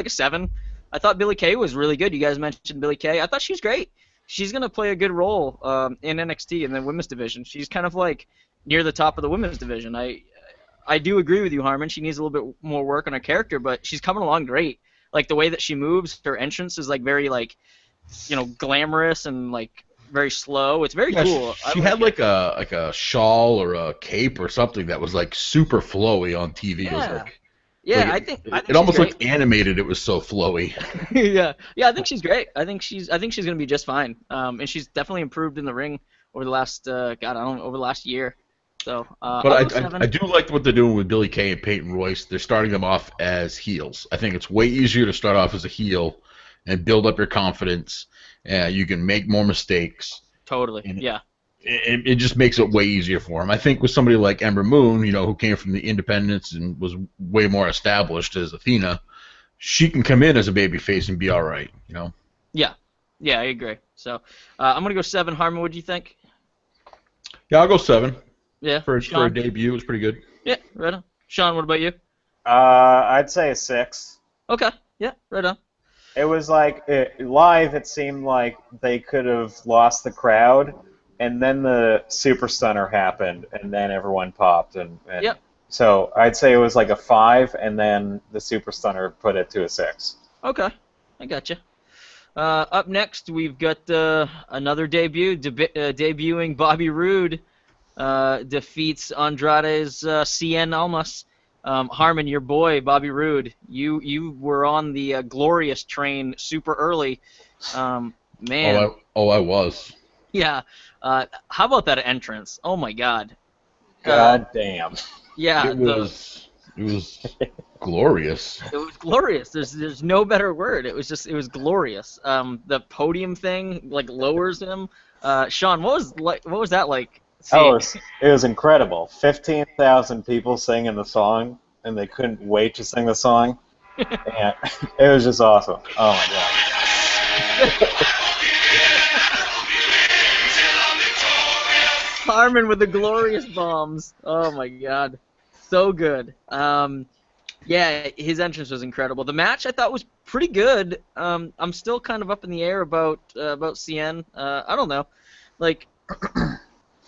7. I thought Billie Kay was really good. You guys mentioned Billie Kay. I thought she was great. She's gonna play a good role in NXT in the women's division. She's kind of like near the top of the women's division. I do agree with you, Harmon. She needs a little bit more work on her character, but she's coming along great. Like the way that she moves, her entrance is like very like, glamorous and like very slow. It's very cool. She had like a shawl or a cape or something that was like super flowy on TV. Yeah. It was like, Yeah, like I think it she's almost great. looked animated. It was so flowy. Yeah, I think she's great. I think she's gonna be just fine. And she's definitely improved in the ring over the last over the last year. So, But I'll go 7. I do like what they're doing with Billie Kay and Peyton Royce. They're starting them off as heels. I think it's way easier to start off as a heel and build up your confidence. You can make more mistakes. Totally. And Yeah. It just makes it way easier for them. I think with somebody like Ember Moon, who came from the independents and was way more established as Athena, she can come in as a babyface and be all right. Yeah. Yeah, I agree. So, I'm gonna go 7. Harmon, what do you think? Yeah, I'll go 7. Yeah. For a Sean? debut, it was pretty good. Yeah. Right on. Sean, what about you? I'd say a 6. Okay. Yeah. Right on. It was like live. It seemed like they could have lost the crowd, and then the super stunner happened, and then everyone popped, and Yep. So I'd say it was like a 5, and then the super stunner put it to a 6. Okay. I gotcha. Up next, we've got another debut. Debuting Bobby Roode defeats Andrade's Cien Almas. Harmon, your boy, Bobby Roode, you were on the glorious train super early. Man. I was. Yeah. How about that entrance? Oh, my God. God damn. Yeah. It was glorious. It was glorious. There's no better word. It was glorious. The podium thing like lowers him. Sean, what was that like? Oh, it was incredible. 15,000 people singing the song, and they couldn't wait to sing the song. And it was just awesome. Oh my god. Harmon with the glorious bombs. Oh my god, so good. Yeah, his entrance was incredible. The match I thought was pretty good. I'm still kind of up in the air about CN. I don't know, like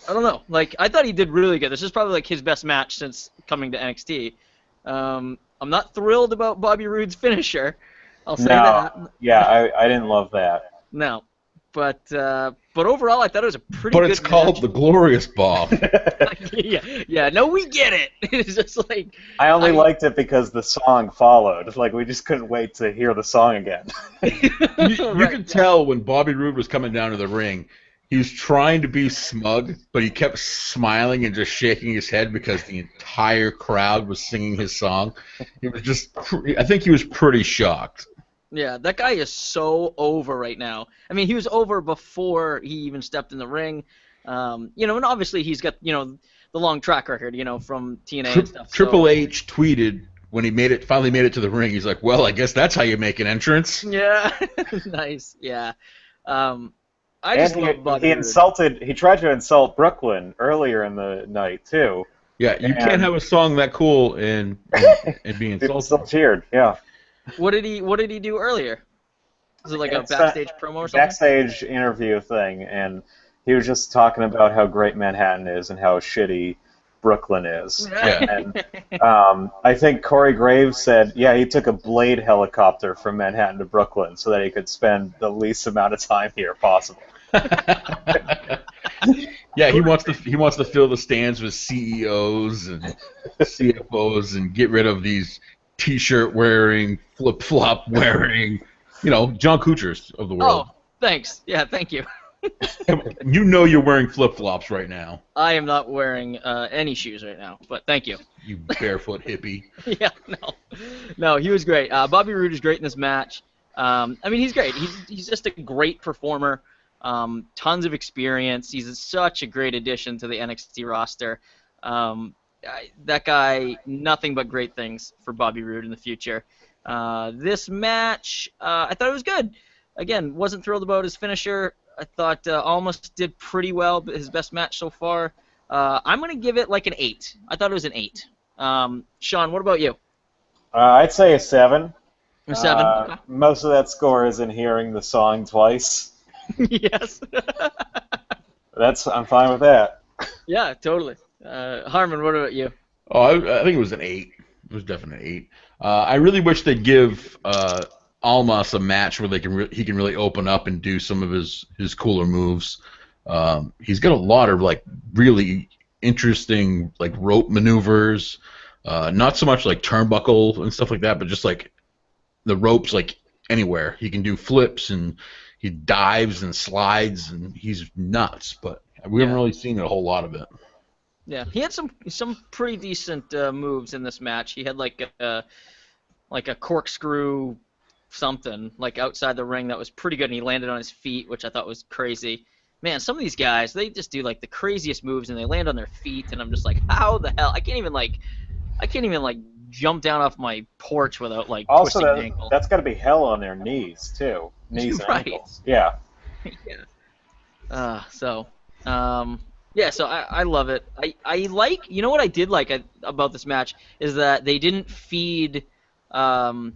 I don't know. Like I thought he did really good. This is probably like his best match since coming to NXT. I'm not thrilled about Bobby Roode's finisher. I'll say that. Yeah, I didn't love that. No, but overall I thought it was a pretty But good it's called match. the Glorious Bomb. yeah. No, we get it. It's just like I only liked it because the song followed. Like we just couldn't wait to hear the song again. You could tell when Bobby Roode was coming down to the ring, he was trying to be smug, but he kept smiling and just shaking his head because the entire crowd was singing his song. He was just, I think he was pretty shocked. Yeah, that guy is so over right now. I mean, he was over before he even stepped in the ring. And obviously he's got, the long track record, from TNA and stuff. Triple H tweeted when he finally made it to the ring. He's like, "Well, I guess that's how you make an entrance." Yeah, nice. Yeah. I just love Bobby Roode. He tried to insult Brooklyn earlier in the night too. Yeah, you can't have a song that cool and be insulted. People still cheered. Yeah. What did he do earlier? Was it like a backstage promo or something? Backstage interview thing, and he was just talking about how great Manhattan is and how shitty Brooklyn is. Yeah. And I think Corey Graves said, yeah, he took a Blade helicopter from Manhattan to Brooklyn so that he could spend the least amount of time here possible. Yeah, he wants to fill the stands with CEOs and CFOs and get rid of these T-shirt wearing, flip-flop wearing, John Kuchers of the world. Oh, thanks. Yeah, thank you. You know you're wearing flip-flops right now. I am not wearing any shoes right now, but thank you. You barefoot hippie. Yeah, no, he was great. Bobby Roode is great in this match. I mean, he's great. He's just a great performer. Tons of experience. He's such a great addition to the NXT roster. That guy, nothing but great things for Bobby Roode in the future. This match, I thought it was good. Again, wasn't thrilled about his finisher. I thought Almost did pretty well, but his best match so far. I'm going to give it like an 8. I thought it was an 8. Sean, what about you? I'd say a 7. A 7? Okay. Most of that score is in hearing the song twice. Yes. I'm fine with that. Yeah, totally. Harmon, what about you? Oh, I think it was an 8. It was definitely an 8. I really wish they'd give Almas a match where he can really open up and do some of his cooler moves. He's got a lot of like really interesting like rope maneuvers, not so much like turnbuckle and stuff like that, but just like the ropes like anywhere. He can do flips and he dives and slides and he's nuts. But we haven't really seen a whole lot of it. Yeah, he had some pretty decent moves in this match. He had like a corkscrew something like outside the ring that was pretty good, and he landed on his feet, which I thought was crazy. Man, some of these guys, they just do like the craziest moves and they land on their feet, and I'm just like, how the hell? I can't even jump down off my porch without like twisting an ankle. That's got to be hell on their knees too. Knees and ankles. Yeah. Yeah. So I love it. I like, you know what I did like about this match is that they didn't feed Bobby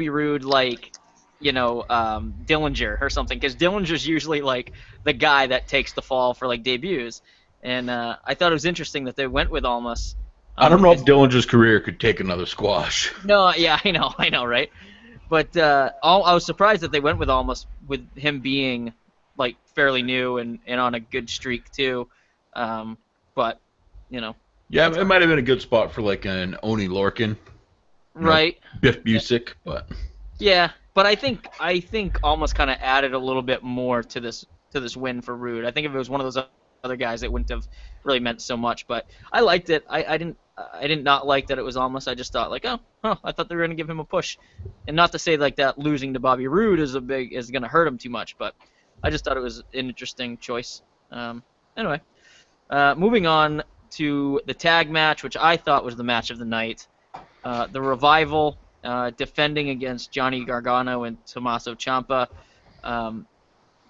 Roode like, Dillinger or something, because Dillinger's usually like the guy that takes the fall for like debuts, and I thought it was interesting that they went with Almas. I don't know if Dillinger's career could take another squash. No, yeah, I know, right? But I was surprised that they went with Almas, with him being like fairly new and on a good streak too. But Yeah, it might have been a good spot for like an Oni Lorcan. Right. Biff Busick, but. Yeah, but I think Almas kind of added a little bit more to this win for Roode. I think if it was one of those other guys, it wouldn't have really meant so much. But I liked it. I didn't not like that it was Almas. I just thought like, I thought they were gonna give him a push, and not to say like that losing to Bobby Roode is gonna hurt him too much, but I just thought it was an interesting choice. Anyway, moving on to the tag match, which I thought was the match of the night. The Revival defending against Johnny Gargano and Tommaso Ciampa.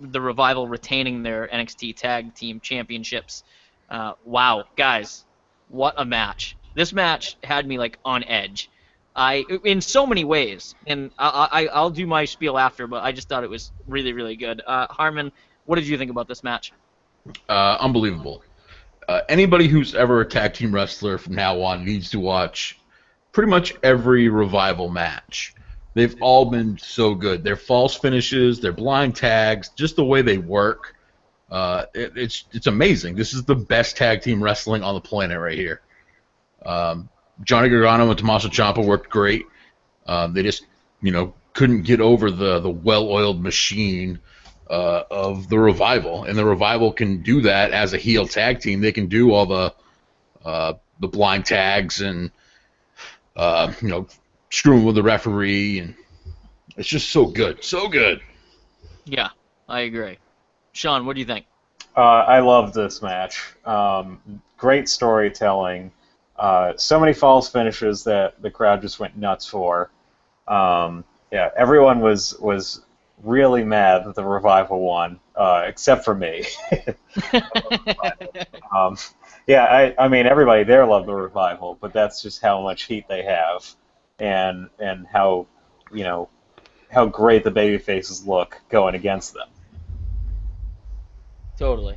The Revival retaining their NXT Tag Team Championships. Wow, guys, what a match. This match had me like on edge. In so many ways, and I'll do my spiel after, but I just thought it was really, really good. Harmon, what did you think about this match? Unbelievable. Anybody who's ever a tag team wrestler from now on needs to watch pretty much every Revival match. They've all been so good. Their false finishes, their blind tags, just the way they work. It's amazing. This is the best tag team wrestling on the planet right here. Johnny Gargano and Tommaso Ciampa worked great. They just, couldn't get over the well-oiled machine of the Revival, and the Revival can do that as a heel tag team. They can do all the blind tags and screwing with the referee, and it's just so good, so good. Yeah, I agree. Sean, what do you think? I love this match. Great storytelling. So many false finishes that the crowd just went nuts for. Yeah, everyone was really mad that the Revival won, except for me. Yeah, I mean, everybody there loved the Revival, but that's just how much heat they have, and how how great the baby faces look going against them. Totally.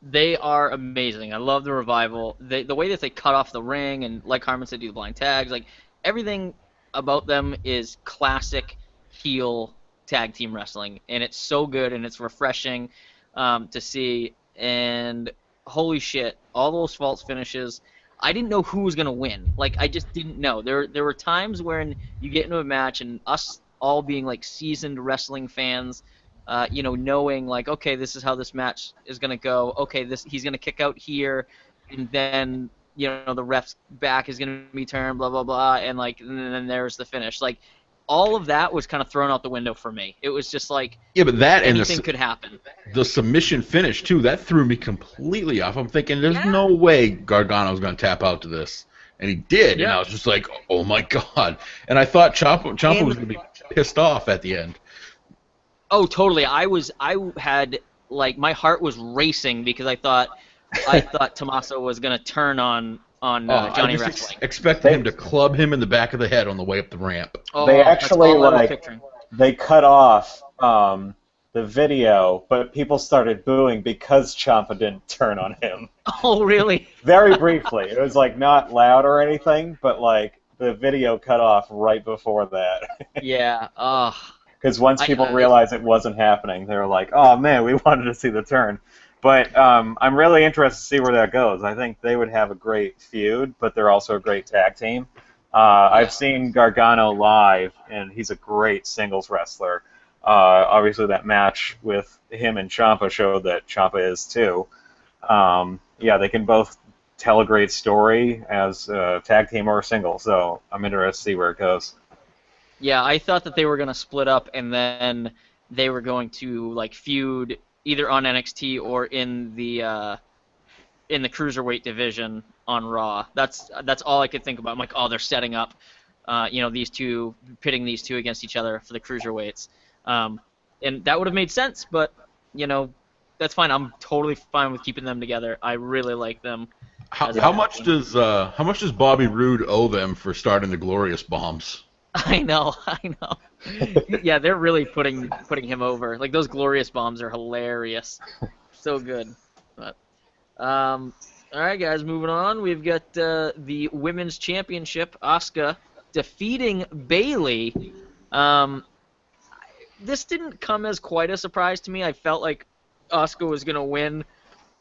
They are amazing. I love the Revival. The way that they cut off the ring and, like Harmon said, do the blind tags, like everything about them is classic heel tag team wrestling, and it's so good and it's refreshing to see. And holy shit, all those false finishes. I didn't know who was gonna win. Like I just didn't know. There were times when you get into a match and us all being like seasoned wrestling fans, knowing like, okay, this is how this match is gonna go. Okay, he's gonna kick out here, and then the ref's back is gonna be turned, blah blah blah, and then there's the finish. Like all of that was kind of thrown out the window for me. It was just like but that anything could happen. The submission finish too, that threw me completely off. I'm thinking, there's no way Gargano's gonna tap out to this, and he did, and I was just like, oh my god. And I thought Ciampa was gonna be pissed off at the end. Oh, totally. I had like my heart was racing because I thought Tommaso was gonna turn on Johnny Wrestling. Expected him to club him in the back of the head on the way up the ramp. Oh, they actually they cut off the video, but people started booing because Ciampa didn't turn on him. Oh, really? Very briefly. It was like not loud or anything, but like the video cut off right before that. Yeah. Because once people realized it wasn't happening, they were like, "Oh man, we wanted to see the turn." But I'm really interested to see where that goes. I think they would have a great feud, but they're also a great tag team. I've seen Gargano live, and he's a great singles wrestler. Obviously, that match with him and Ciampa showed that Ciampa is too. Yeah, they can both tell a great story as a tag team or a single, so I'm interested to see where it goes. Yeah, I thought that they were going to split up, and then they were going to like feud either on NXT or in the cruiserweight division on Raw. That's all I could think about. I'm like, oh, they're setting up, these two, pitting these two against each other for the cruiserweights, and that would have made sense. But that's fine. I'm totally fine with keeping them together. I really like them. How much does Bobby Roode owe them for starting the Glorious Bombs? I know. Yeah, they're really putting him over. Like those Glorious Bombs are hilarious, so good. But all right, guys, moving on. We've got the Women's Championship. Asuka defeating Bayley. This didn't come as quite a surprise to me. I felt like Asuka was gonna win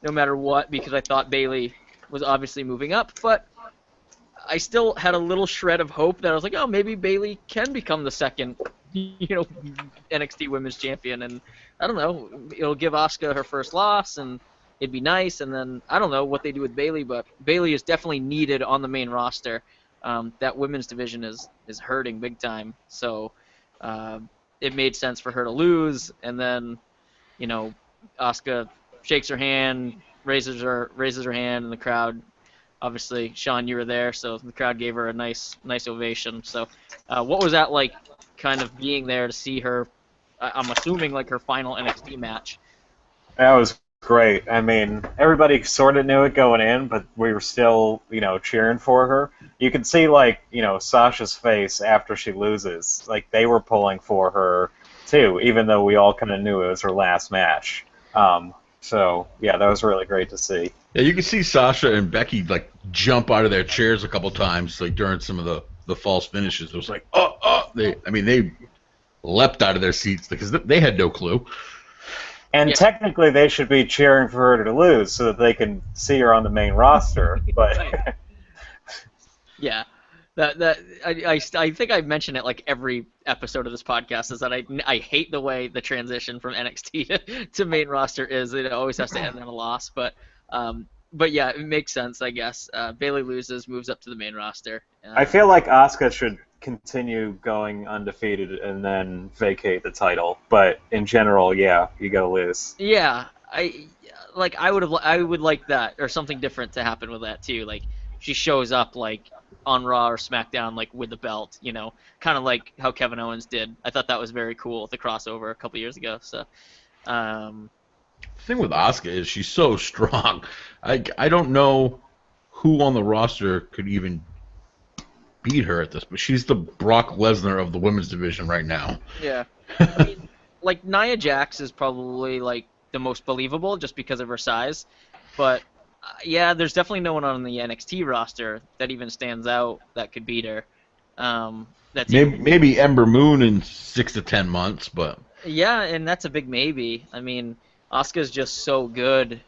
no matter what because I thought Bayley was obviously moving up, but I still had a little shred of hope that I was like, oh, maybe Bayley can become the second, NXT Women's Champion, and I don't know, it'll give Asuka her first loss, and it'd be nice, and then I don't know what they do with Bayley, but Bayley is definitely needed on the main roster. That women's division is hurting big time, so it made sense for her to lose, and then, Asuka shakes her hand, raises her hand, and the crowd. Obviously, Sean, you were there, so the crowd gave her a nice ovation. So, what was that like, kind of being there to see her? I'm assuming like her final NXT match. That was great. I mean, everybody sort of knew it going in, but we were still, cheering for her. You can see, Sasha's face after she loses. Like, they were pulling for her, too, even though we all kind of knew it was her last match. So, yeah, that was really great to see. Yeah, you can see Sasha and Becky, jump out of their chairs a couple times, during some of the false finishes. It was like, they leapt out of their seats because they had no clue. And technically, they should be cheering for her to lose so that they can see her on the main roster. But yeah, I think I mentioned it every episode of this podcast is that I hate the way the transition from NXT to main roster is. It always has to end in a loss, but yeah, it makes sense, I guess. Bayley loses, moves up to the main roster. I feel like Asuka should continue going undefeated and then vacate the title. But in general, yeah, you gotta lose. Yeah, I would like that or something different to happen with that too. Like she shows up on Raw or SmackDown with the belt, kind of like how Kevin Owens did. I thought that was very cool with the crossover a couple years ago. So. The thing with Asuka is she's so strong. I don't know who on the roster could even beat her at this, but she's the Brock Lesnar of the women's division right now. Yeah. I mean, Nia Jax is probably the most believable just because of her size, but yeah, there's definitely no one on the NXT roster that even stands out that could beat her. Maybe Ember Moon in 6 to 10 months, but yeah, and that's a big maybe. I mean, Asuka's just so good,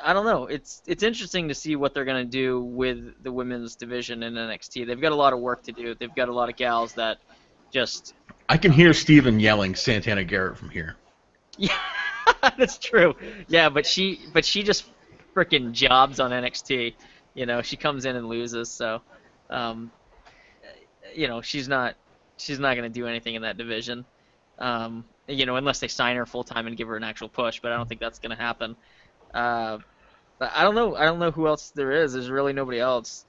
I don't know. It's interesting to see what they're going to do with the women's division in NXT. They've got a lot of work to do. They've got a lot of gals that just... I can hear Steven yelling Santana Garrett from here. Yeah, that's true. Yeah, but she just freaking jobs on NXT. She comes in and loses, so she's not going to do anything in that division. Unless they sign her full time and give her an actual push, but I don't think that's going to happen. But I don't know. I don't know who else there is. There's really nobody else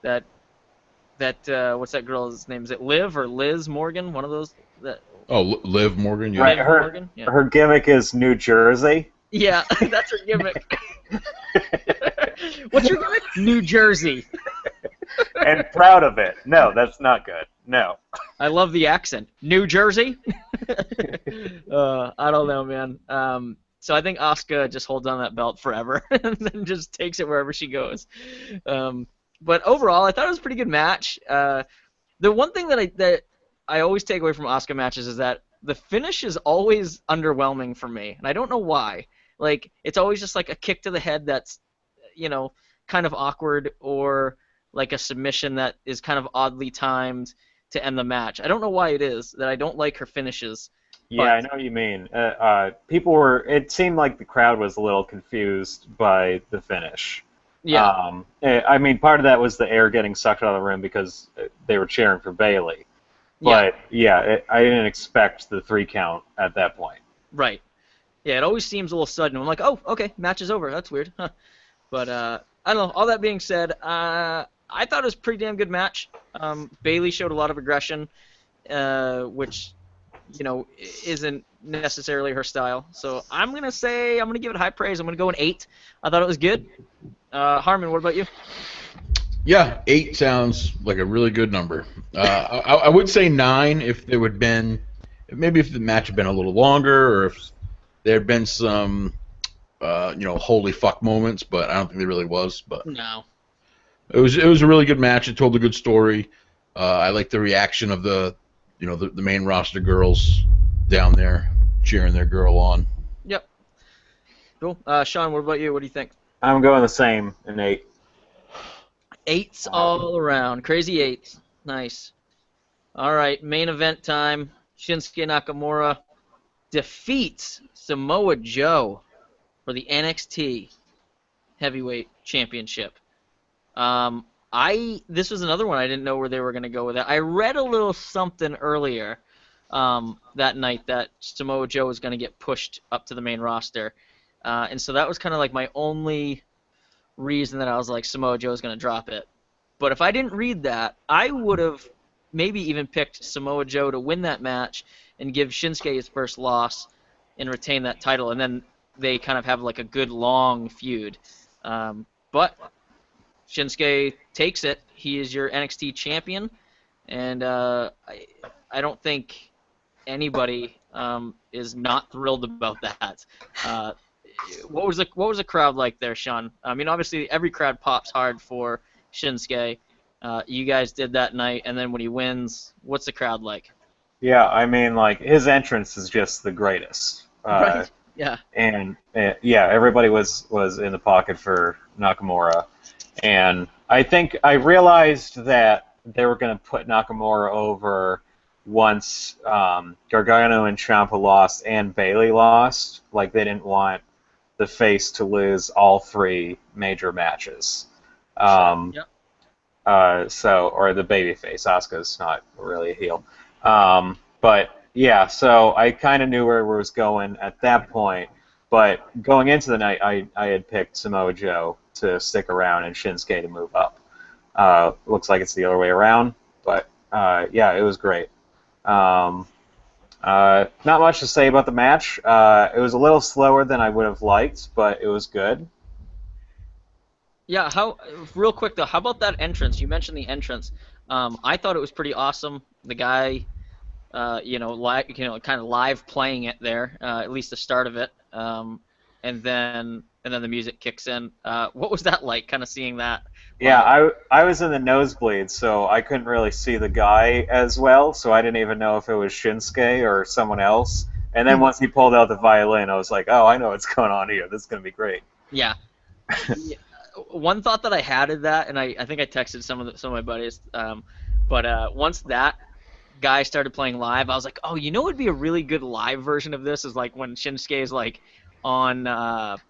that what's that girl's name? Is it Liv or Liz Morgan? One of those. Liv Morgan. Yeah. Right. Morgan? Yeah. Her gimmick is New Jersey. Yeah, that's her gimmick. What's your gimmick? New Jersey. And proud of it. No, that's not good. No. I love the accent. New Jersey? I don't know, man. So I think Asuka just holds on that belt forever and then just takes it wherever she goes. But overall, I thought it was a pretty good match. The one thing that I always take away from Asuka matches is that the finish is always underwhelming for me, and I don't know why. It's always just a kick to the head that's, kind of awkward, or a submission that is kind of oddly timed to end the match. I don't know why it is that I don't like her finishes. Yeah, I know what you mean. It seemed like the crowd was a little confused by the finish. Yeah. I mean, part of that was the air getting sucked out of the room because they were cheering for Bayley. But, I didn't expect the 3 count at that point. Right. Yeah, it always seems a little sudden. I'm like, oh, okay, match is over. That's weird. Huh. But, I don't know. All that being said, I thought it was a pretty damn good match. Bayley showed a lot of aggression, which... isn't necessarily her style. So I'm going to give it high praise. I'm going to go an 8. I thought it was good. Harmon, what about you? Yeah, 8 sounds like a really good number. I would say 9 if there would been, maybe if the match had been a little longer, or if there had been some, holy fuck moments, but I don't think there really was. But no. It was a really good match. It told a good story. I liked the reaction of the main roster girls down there cheering their girl on. Yep. Cool. Sean, what about you? What do you think? I'm going the same, an 8. 8s all around. Crazy 8s. Nice. All right, main event time. Shinsuke Nakamura defeats Samoa Joe for the NXT Heavyweight Championship. This was another one I didn't know where they were going to go with it. I read a little something earlier that night that Samoa Joe was going to get pushed up to the main roster. And so that was kind of my only reason that I was like, Samoa Joe's going to drop it. But if I didn't read that, I would have maybe even picked Samoa Joe to win that match and give Shinsuke his first loss. and retain that title, and then they kind of have like a good long feud. But Shinsuke takes it. He is your NXT champion, and I don't think anybody is not thrilled about that. What was the crowd like there, Sean? I mean, obviously every crowd pops hard for Shinsuke. You guys did that night, and then when he wins, what's the crowd like? Yeah, I mean, like, his entrance is just the greatest. Right. Yeah. And yeah, everybody was in the pocket for Nakamura, and I think I realized that they were going to put Nakamura over once Gargano and Ciampa lost and Bayley lost. Like, they didn't want the face to lose all 3 major matches. Yep. Or the baby face. Asuka's not really a heel. But yeah, so I kind of knew where it was going at that point. But going into the night, I had picked Samoa Joe to stick around and Shinsuke to move up. Looks like it's the other way around, but yeah, it was great. Not much to say about the match. It was a little slower than I would have liked, but it was good. Yeah, real quick though, how about that entrance? You mentioned the entrance. I thought it was pretty awesome. The guy, kind of live playing it there, at least the start of it, and then the music kicks in. What was that like? Kind of seeing that. Yeah, I was in the nosebleed, so I couldn't really see the guy as well, so I didn't even know if it was Shinsuke or someone else. And then once he pulled out the violin, I was like, oh, I know what's going on here. This is going to be great. Yeah. One thought that I had is that, and I think I texted some of my buddies, but once that guy started playing live, I was like, oh, it would be a really good live version of this is like when Shinsuke is like on, at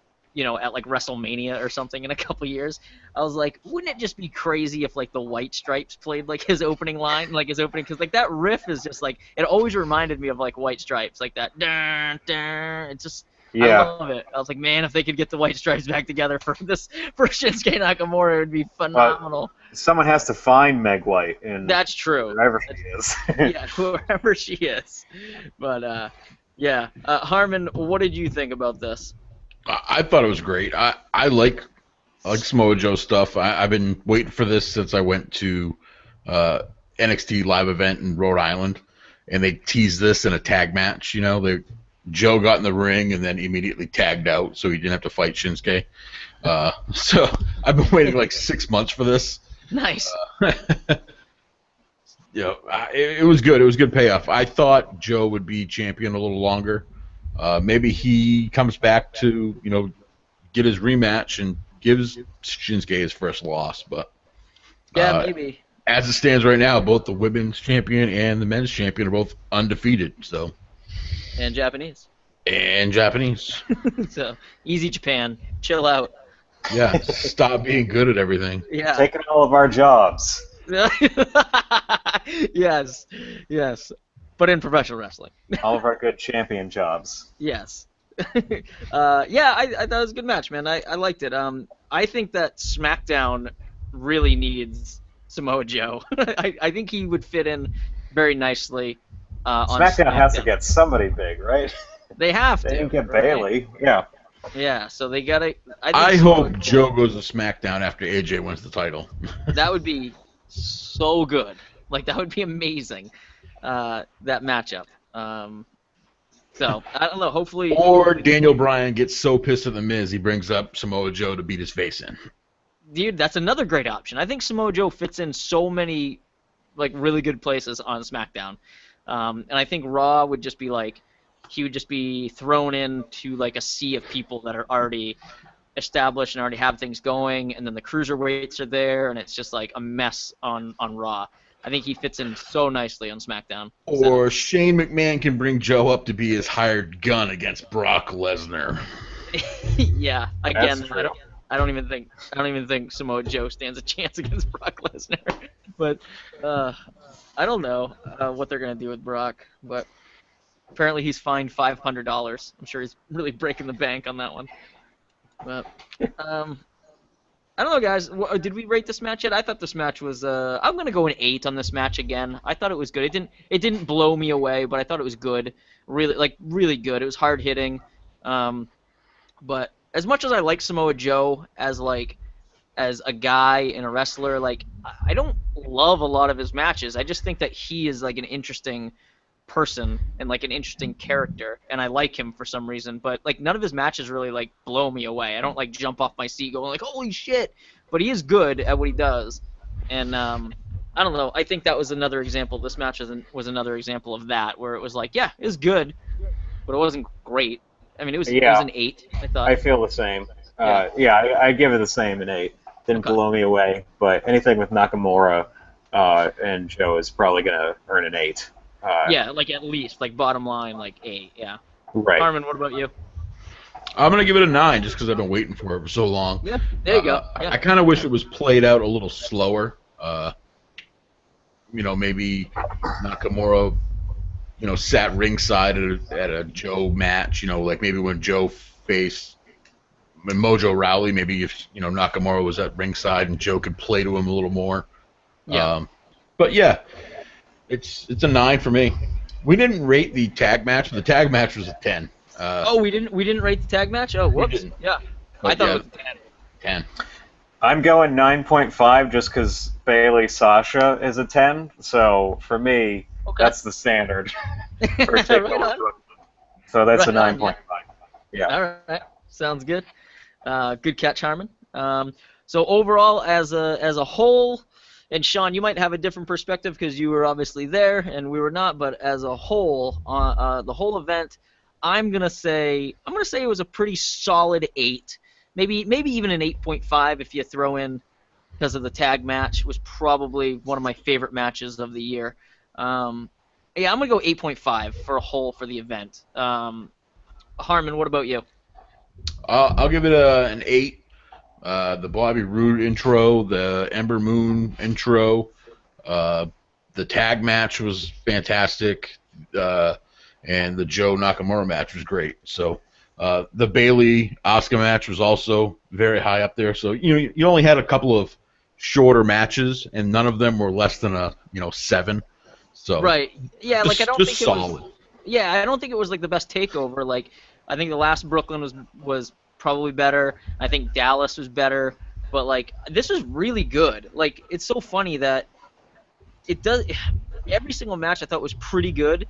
like WrestleMania or something in a couple years. I was like, wouldn't it just be crazy if like the White Stripes played like his opening line, like his opening, because like that riff is just like, it always reminded me of like White Stripes, like that. Dun, dun, it's just. Yeah. I love it. I was like, man, if they could get the White Stripes back together for Shinsuke Nakamura, it would be phenomenal. Someone has to find Meg White. That's true. Wherever she is. Yeah, wherever she is. But, yeah. Harmon, what did you think about this? I thought it was great. I like Samoa Joe stuff. I've been waiting for this since I went to NXT live event in Rhode Island, and they teased this in a tag match. Joe got in the ring and then immediately tagged out, so he didn't have to fight Shinsuke. So I've been waiting like 6 months for this. Nice. It was good. It was good payoff. I thought Joe would be champion a little longer. Maybe he comes back to get his rematch and gives Shinsuke his first loss. But yeah, maybe. As it stands right now, both the women's champion and the men's champion are both undefeated. So. And Japanese. So, easy Japan. Chill out. Yeah, stop being good at everything. Yeah. Taking all of our jobs. Yes. But in professional wrestling. All of our good champion jobs. Yes. Yeah, I thought it was a good match, man. I liked it. I think that SmackDown really needs Samoa Joe. I think he would fit in very nicely. SmackDown has to get somebody big, right? They have to. They didn't get right? Bayley. Yeah. Yeah, so they gotta. I hope Joe goes to SmackDown after AJ wins the title. That would be so good. Like, that would be amazing. That matchup. So I don't know. Hopefully. Or Daniel Bryan gets so pissed at the Miz he brings up Samoa Joe to beat his face in. Dude, that's another great option. I think Samoa Joe fits in so many, like, really good places on SmackDown. And I think Raw would just be like, he would just be thrown into like a sea of people that are already established and already have things going, and then the cruiserweights are there, and it's just like a mess on Raw. I think he fits in so nicely on SmackDown. Or Shane McMahon can bring Joe up to be his hired gun against Brock Lesnar. Yeah, again, I don't even think Samoa Joe stands a chance against Brock Lesnar. But I don't know what they're gonna do with Brock, but apparently he's fined $500. I'm sure he's really breaking the bank on that one. But I don't know, guys. Did we rate this match yet? I thought this match was. I'm gonna go an 8 on this match again. I thought it was good. It didn't blow me away, but I thought it was good. Really good. It was hard hitting. But as much as I like Samoa Joe as a guy and a wrestler, like I don't love a lot of his matches. I just think that he is like an interesting person and like an interesting character, and I like him for some reason. But like none of his matches really like blow me away. I don't like jump off my seat going like holy shit. But he is good at what he does, and I don't know. I think that was another example. This match was another example of that, where it was like, yeah, it was good, but it wasn't great. I mean, it was an 8. I thought. I feel the same. I give it the same, an 8. Didn't blow me away, but anything with Nakamura and Joe is probably gonna earn an 8. Yeah, like at least, like bottom line, like 8. Yeah. Right. Harmon, what about you? I'm gonna give it a 9 just because I've been waiting for it for so long. Yeah, there you go. Yeah. I kind of wish it was played out a little slower. Maybe Nakamura, sat ringside at a Joe match. Like maybe when Joe faced Mojo Rawley, maybe if Nakamura was at ringside and Joe could play to him a little more. Yeah. But yeah, it's a 9 for me. We didn't rate the tag match. The tag match was a 10. We didn't rate the tag match. Oh, whoops. Yeah, I thought it was a 10. 10. I'm going 9.5 just because Bailey Sasha is a 10. So for me, that's the standard for Takeover Brooklyn. So that's a 9.5. Yeah. All right. Sounds good. Good catch, Harmon. So overall, as a whole, and Sean, you might have a different perspective because you were obviously there and we were not. But as a whole, the whole event, I'm gonna say it was a pretty solid 8. Maybe even an 8.5 if you throw in, because of the tag match, was probably one of my favorite matches of the year. I'm gonna go 8.5 for a whole for the event. Harmon, what about you? I'll give it an 8. The Bobby Roode intro, the Ember Moon intro, the tag match was fantastic, and the Joe Nakamura match was great. So the Bailey Asuka match was also very high up there. So you only had a couple of shorter matches, and none of them were less than a 7. So right, yeah, just, like I don't just think solid. It was. Yeah, I don't think it was like the best takeover. Like I think the last Brooklyn was probably better. I think Dallas was better, but like this was really good. Like it's so funny that every single match I thought was pretty good,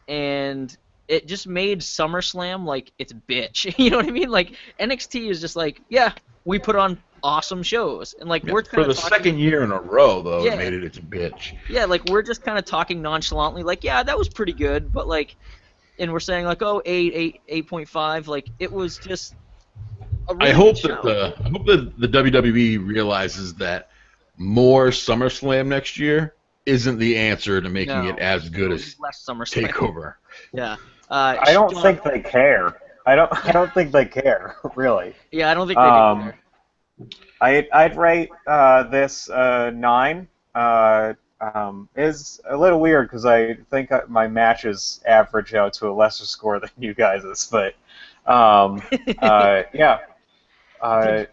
and it just made SummerSlam like its bitch. You know what I mean? Like NXT is just like, yeah, we put on awesome shows, and like we're for the second year in a row though, it made it its bitch. Yeah, like we're just kind of talking nonchalantly, like yeah, that was pretty good, but like, and we're saying like 8.5, like it was just. Really I hope that the WWE realizes that more SummerSlam next year isn't the answer to making it as good as less SummerSlam. Takeover. Yeah. I don't think they care. I don't think they care, really. Yeah, I don't think they do care. I'd rate this 9. Is a little weird because I think my matches average out to a lesser score than you guys's, but yeah.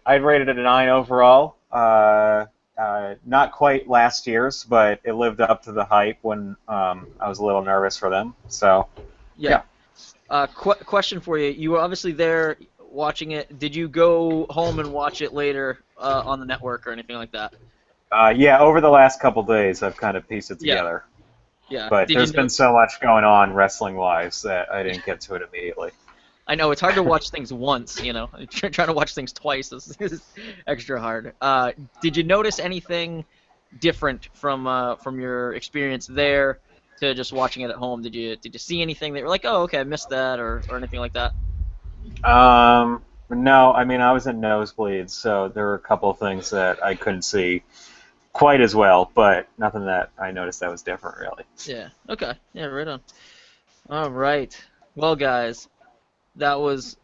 I'd rate it at a 9 overall. Not quite last year's, but it lived up to the hype when I was a little nervous for them. So, yeah. Question for you. You were obviously there watching it. Did you go home and watch it later on the network or anything like that? Yeah, over the last couple days, I've kind of pieced it together. Yeah. But there's been so much going on wrestling-wise that I didn't get to it immediately. I know, it's hard to watch things once, Trying to watch things twice is extra hard. Did you notice anything different from your experience there to just watching it at home? Did you see anything that you were like, oh, okay, I missed that, or anything like that? No, I mean, I was in nosebleeds, so there were a couple of things that I couldn't see quite as well, but nothing that I noticed that was different, really. Yeah, okay. Yeah, right on. All right. Well, guys, that was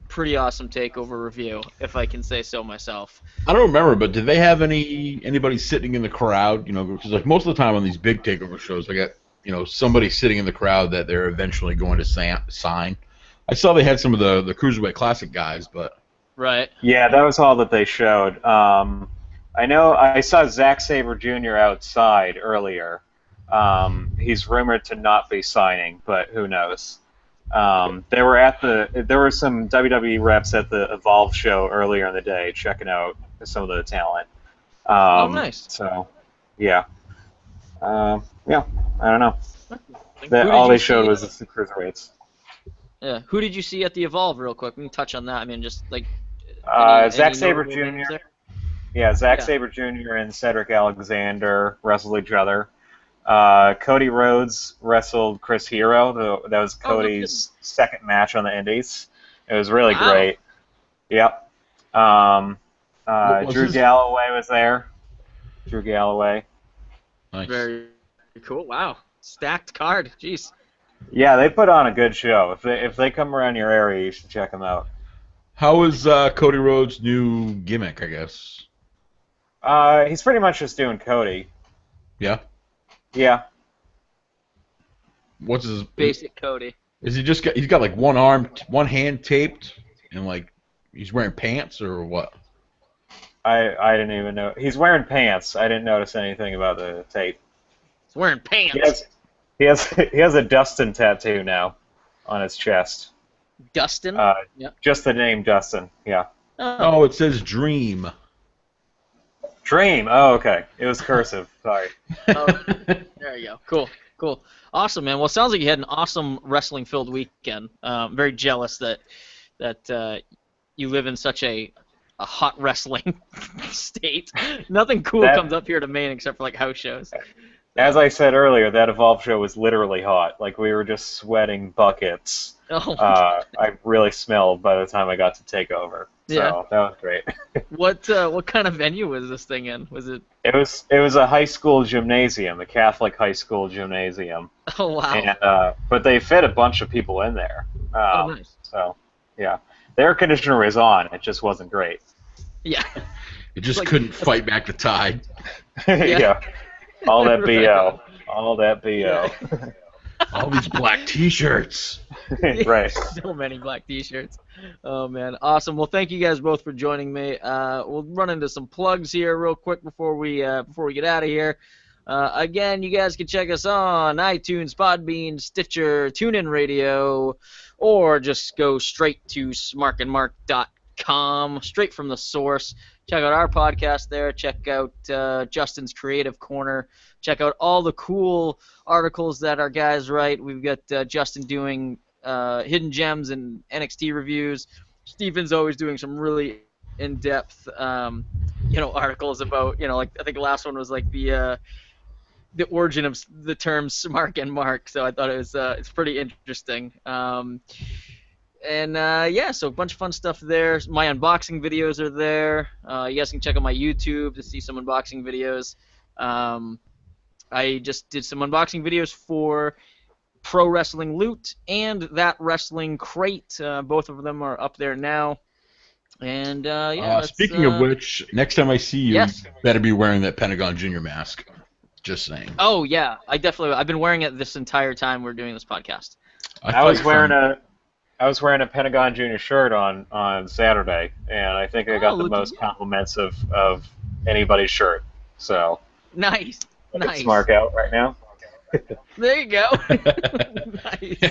pretty awesome takeover review, if I can say so myself. I don't remember, but did they have anybody sitting in the crowd? Because like most of the time on these big takeover shows, they got somebody sitting in the crowd that they're eventually going to sign. I saw they had some of the Cruiserweight Classic guys, but Right. Yeah, that was all that they showed. I know I saw Zack Sabre Jr. outside earlier. He's rumored to not be signing, but who knows? There were some WWE reps at the Evolve show earlier in the day checking out some of the talent. Oh, nice. So, yeah. Yeah, I don't know. Who did All you they showed see, was the cruiserweights. Yeah. Who did you see at the Evolve, real quick? We can touch on that. I mean, just like any Zack Sabre notable names Jr. there? Yeah, Zack Yeah. Sabre Jr. and Cedric Alexander wrestled each other. Cody Rhodes wrestled Chris Hero. That was Oh, no Cody's second match on the Indies. It was really Wow. great. Yep. What was Drew his- Galloway was there. Drew Galloway. Nice. Very cool. Wow. Stacked card. Jeez. Yeah, they put on a good show. If they come around your area, you should check them out. How is Cody Rhodes' new gimmick, I guess? He's pretty much just doing Cody. Yeah. Yeah. What's his Basic Cody. Is he's got like one arm, one hand taped, and like he's wearing pants or what? I didn't even know. He's wearing pants. I didn't notice anything about the tape. He's wearing pants. He has a Dustin tattoo now on his chest. Dustin? Yep. Just the name Dustin. Yeah. Oh, it says Dream. Dream. Oh, okay. It was cursive. Sorry. Oh, there you go. Cool. Awesome, man. Well, it sounds like you had an awesome wrestling-filled weekend. Very jealous that you live in such a hot wrestling state. Nothing cool comes up here to Maine except for like house shows. As I said earlier, that Evolve show was literally hot. Like, we were just sweating buckets. Oh. I really smelled by the time I got to Takeover. So Yeah. that was great. What kind of venue was this thing in? Was it? It was a high school gymnasium, a Catholic high school gymnasium. Oh wow. And but they fit a bunch of people in there. Oh nice. So yeah, the air conditioner was on. It just wasn't great. Yeah. It just Like- couldn't fight back the tide. Yeah. All that Right. BO. All that BO. All these black T-shirts. Right. So many black T-shirts. Oh man, awesome. Well, thank you guys both for joining me. We'll run into some plugs here real quick before we get out of here. Again, you guys can check us on iTunes, Podbean, Stitcher, TuneIn Radio, or just go straight to smarkandmark.com, straight from the source. Check out our podcast there. Check out Justin's Creative Corner. Check out all the cool articles that our guys write. We've got Justin doing hidden gems and NXT reviews. Stephen's always doing some really in-depth, articles about, like I think the last one was like the origin of the term Smark and Mark. So I thought it's pretty interesting. So a bunch of fun stuff there. My unboxing videos are there. You guys can check out my YouTube to see some unboxing videos. I just did some unboxing videos for Pro Wrestling Loot and That Wrestling Crate. Both of them are up there now. And Speaking of which, next time I see you, Yes. you better be wearing that Pentagon Junior mask. Just saying. Oh yeah, I've been wearing it this entire time we're doing this podcast. I was wearing a Pentagon Junior shirt on Saturday, and I think I got the look at most you. compliments of anybody's shirt. So Nice. I can Nice. Smark out right now. There you go.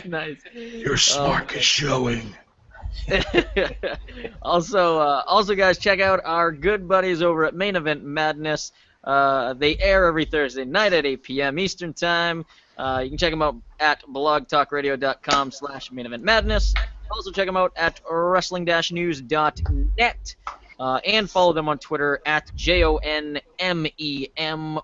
Nice. Your smark is showing. Also, guys, check out our good buddies over at Main Event Madness. They air every Thursday night at 8 p.m. Eastern Time. You can check them out at blogtalkradio.com/Main Event Madness. Also, check them out at wrestling-news.net. And follow them on Twitter at JONMEM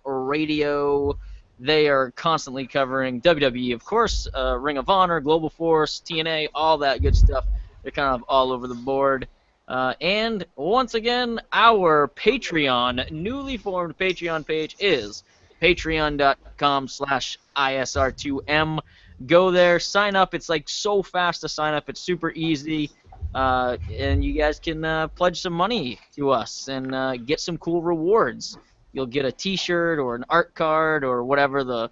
Radio. They are constantly covering WWE, of course, Ring of Honor, Global Force, TNA, all that good stuff. They're kind of all over the board. And once again, our Patreon, newly formed Patreon page is patreon.com/ISR2M. Go there, sign up. It's like so fast to sign up. It's super easy. And you guys can pledge some money to us and get some cool rewards. You'll get a T-shirt or an art card or whatever the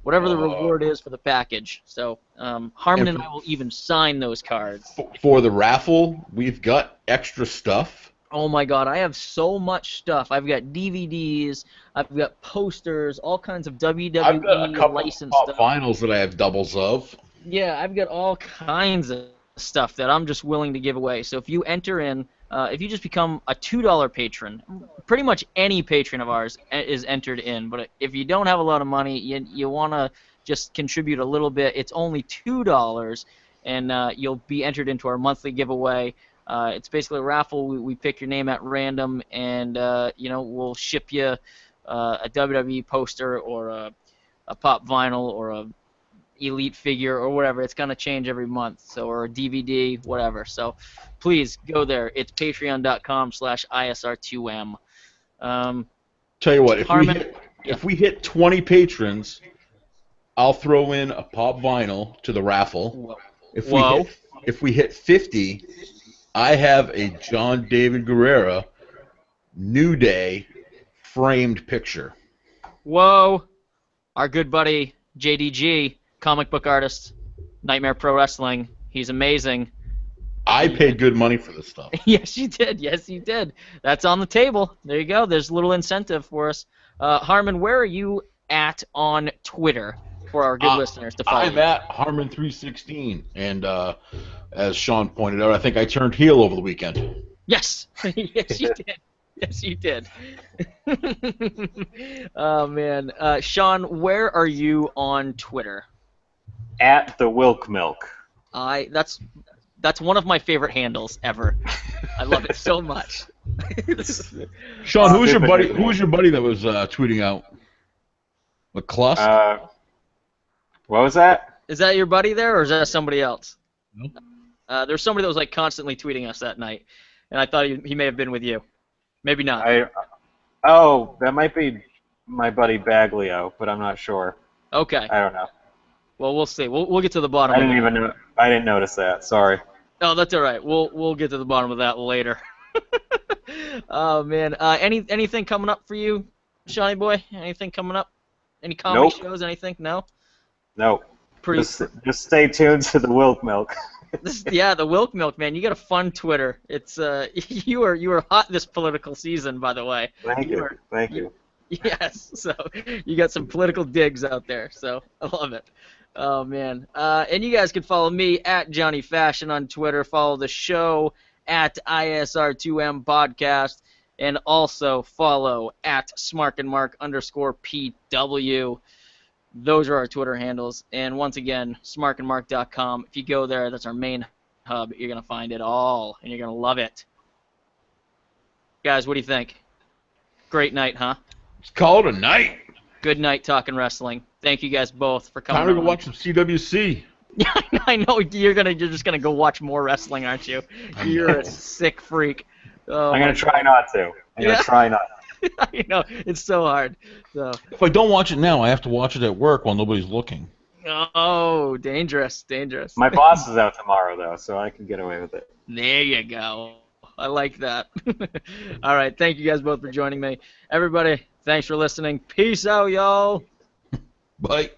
reward is for the package. So Harmon and I will even sign those cards. For the raffle, we've got extra stuff? Oh my God, I have so much stuff. I've got DVDs, I've got posters, all kinds of WWE I've got a couple of licensed pop stuff. vinyls that I have doubles of. Yeah, I've got all kinds of stuff that I'm just willing to give away. So if you enter in, if you just become a $2 patron, pretty much any patron of ours is entered in. But if you don't have a lot of money, you want to just contribute a little bit, it's only $2, and you'll be entered into our monthly giveaway. It's basically a raffle. We pick your name at random, and we'll ship you a WWE poster or a pop vinyl or a elite figure or whatever. It's gonna change every month, or a DVD, whatever. So please go there. It's patreon.com/ISR2M. Tell you what, Harmon, if we hit 20 patrons, I'll throw in a pop vinyl to the raffle. Whoa. If we hit 50, I have a John David Guerrera New Day framed picture. Whoa. Our good buddy JDG, comic book artist, Nightmare Pro Wrestling. He's amazing. I paid good money for this stuff. Yes, you did. Yes, you did. That's on the table. There you go. There's a little incentive for us. Harmon, where are you at on Twitter for our good listeners to follow? I'm at Harmon316, and as Sean pointed out, I think I turned heel over the weekend. Yes. Yes, you did. Yes, you did. Oh, man. Sean, where are you on Twitter? At the Wilk Milk. That's one of my favorite handles ever. I love it so much. Sean, who was your buddy? Who was your buddy that was tweeting out? McClusk? What was that? Is that your buddy there, or is that somebody else? Nope. There's somebody that was like constantly tweeting us that night, and I thought he may have been with you. Maybe not. Oh, that might be my buddy Baglio, but I'm not sure. Okay. I don't know. Well, we'll see. We'll get to the bottom. I didn't notice that. Sorry. Oh, that's all right. We'll get to the bottom of that later. Oh man. Anything coming up for you, Shawnee boy? Anything coming up? Any comedy shows? Anything? No. No. Just stay tuned to the Wilk Milk. The Wilk Milk, man. You got a fun Twitter. It's you were hot this political season, by the way. Thank you. Yes. So you got some political digs out there. So I love it. Oh man. And you guys can follow me at Johnny Fashion on Twitter. Follow the show at ISR2M Podcast, and also follow at SmarkandMark_PW. Those are our Twitter handles. And once again, smarkandmark.com. If you go there, that's our main hub. You're going to find it all, and you're going to love it. Guys, what do you think? Great night, huh? Let's call it a night. Good night talking wrestling. Thank you guys both for coming. Time to go watch some CWC. Yeah, I know. You're just going to go watch more wrestling, aren't you? You're a sick freak. Oh, I'm going to try not to. I'm going to try not to. I know, it's so hard. So. If I don't watch it now, I have to watch it at work while nobody's looking. Oh, dangerous. My boss is out tomorrow, though, so I can get away with it. There you go. I like that. All right, thank you guys both for joining me. Everybody, thanks for listening. Peace out, y'all. Bye.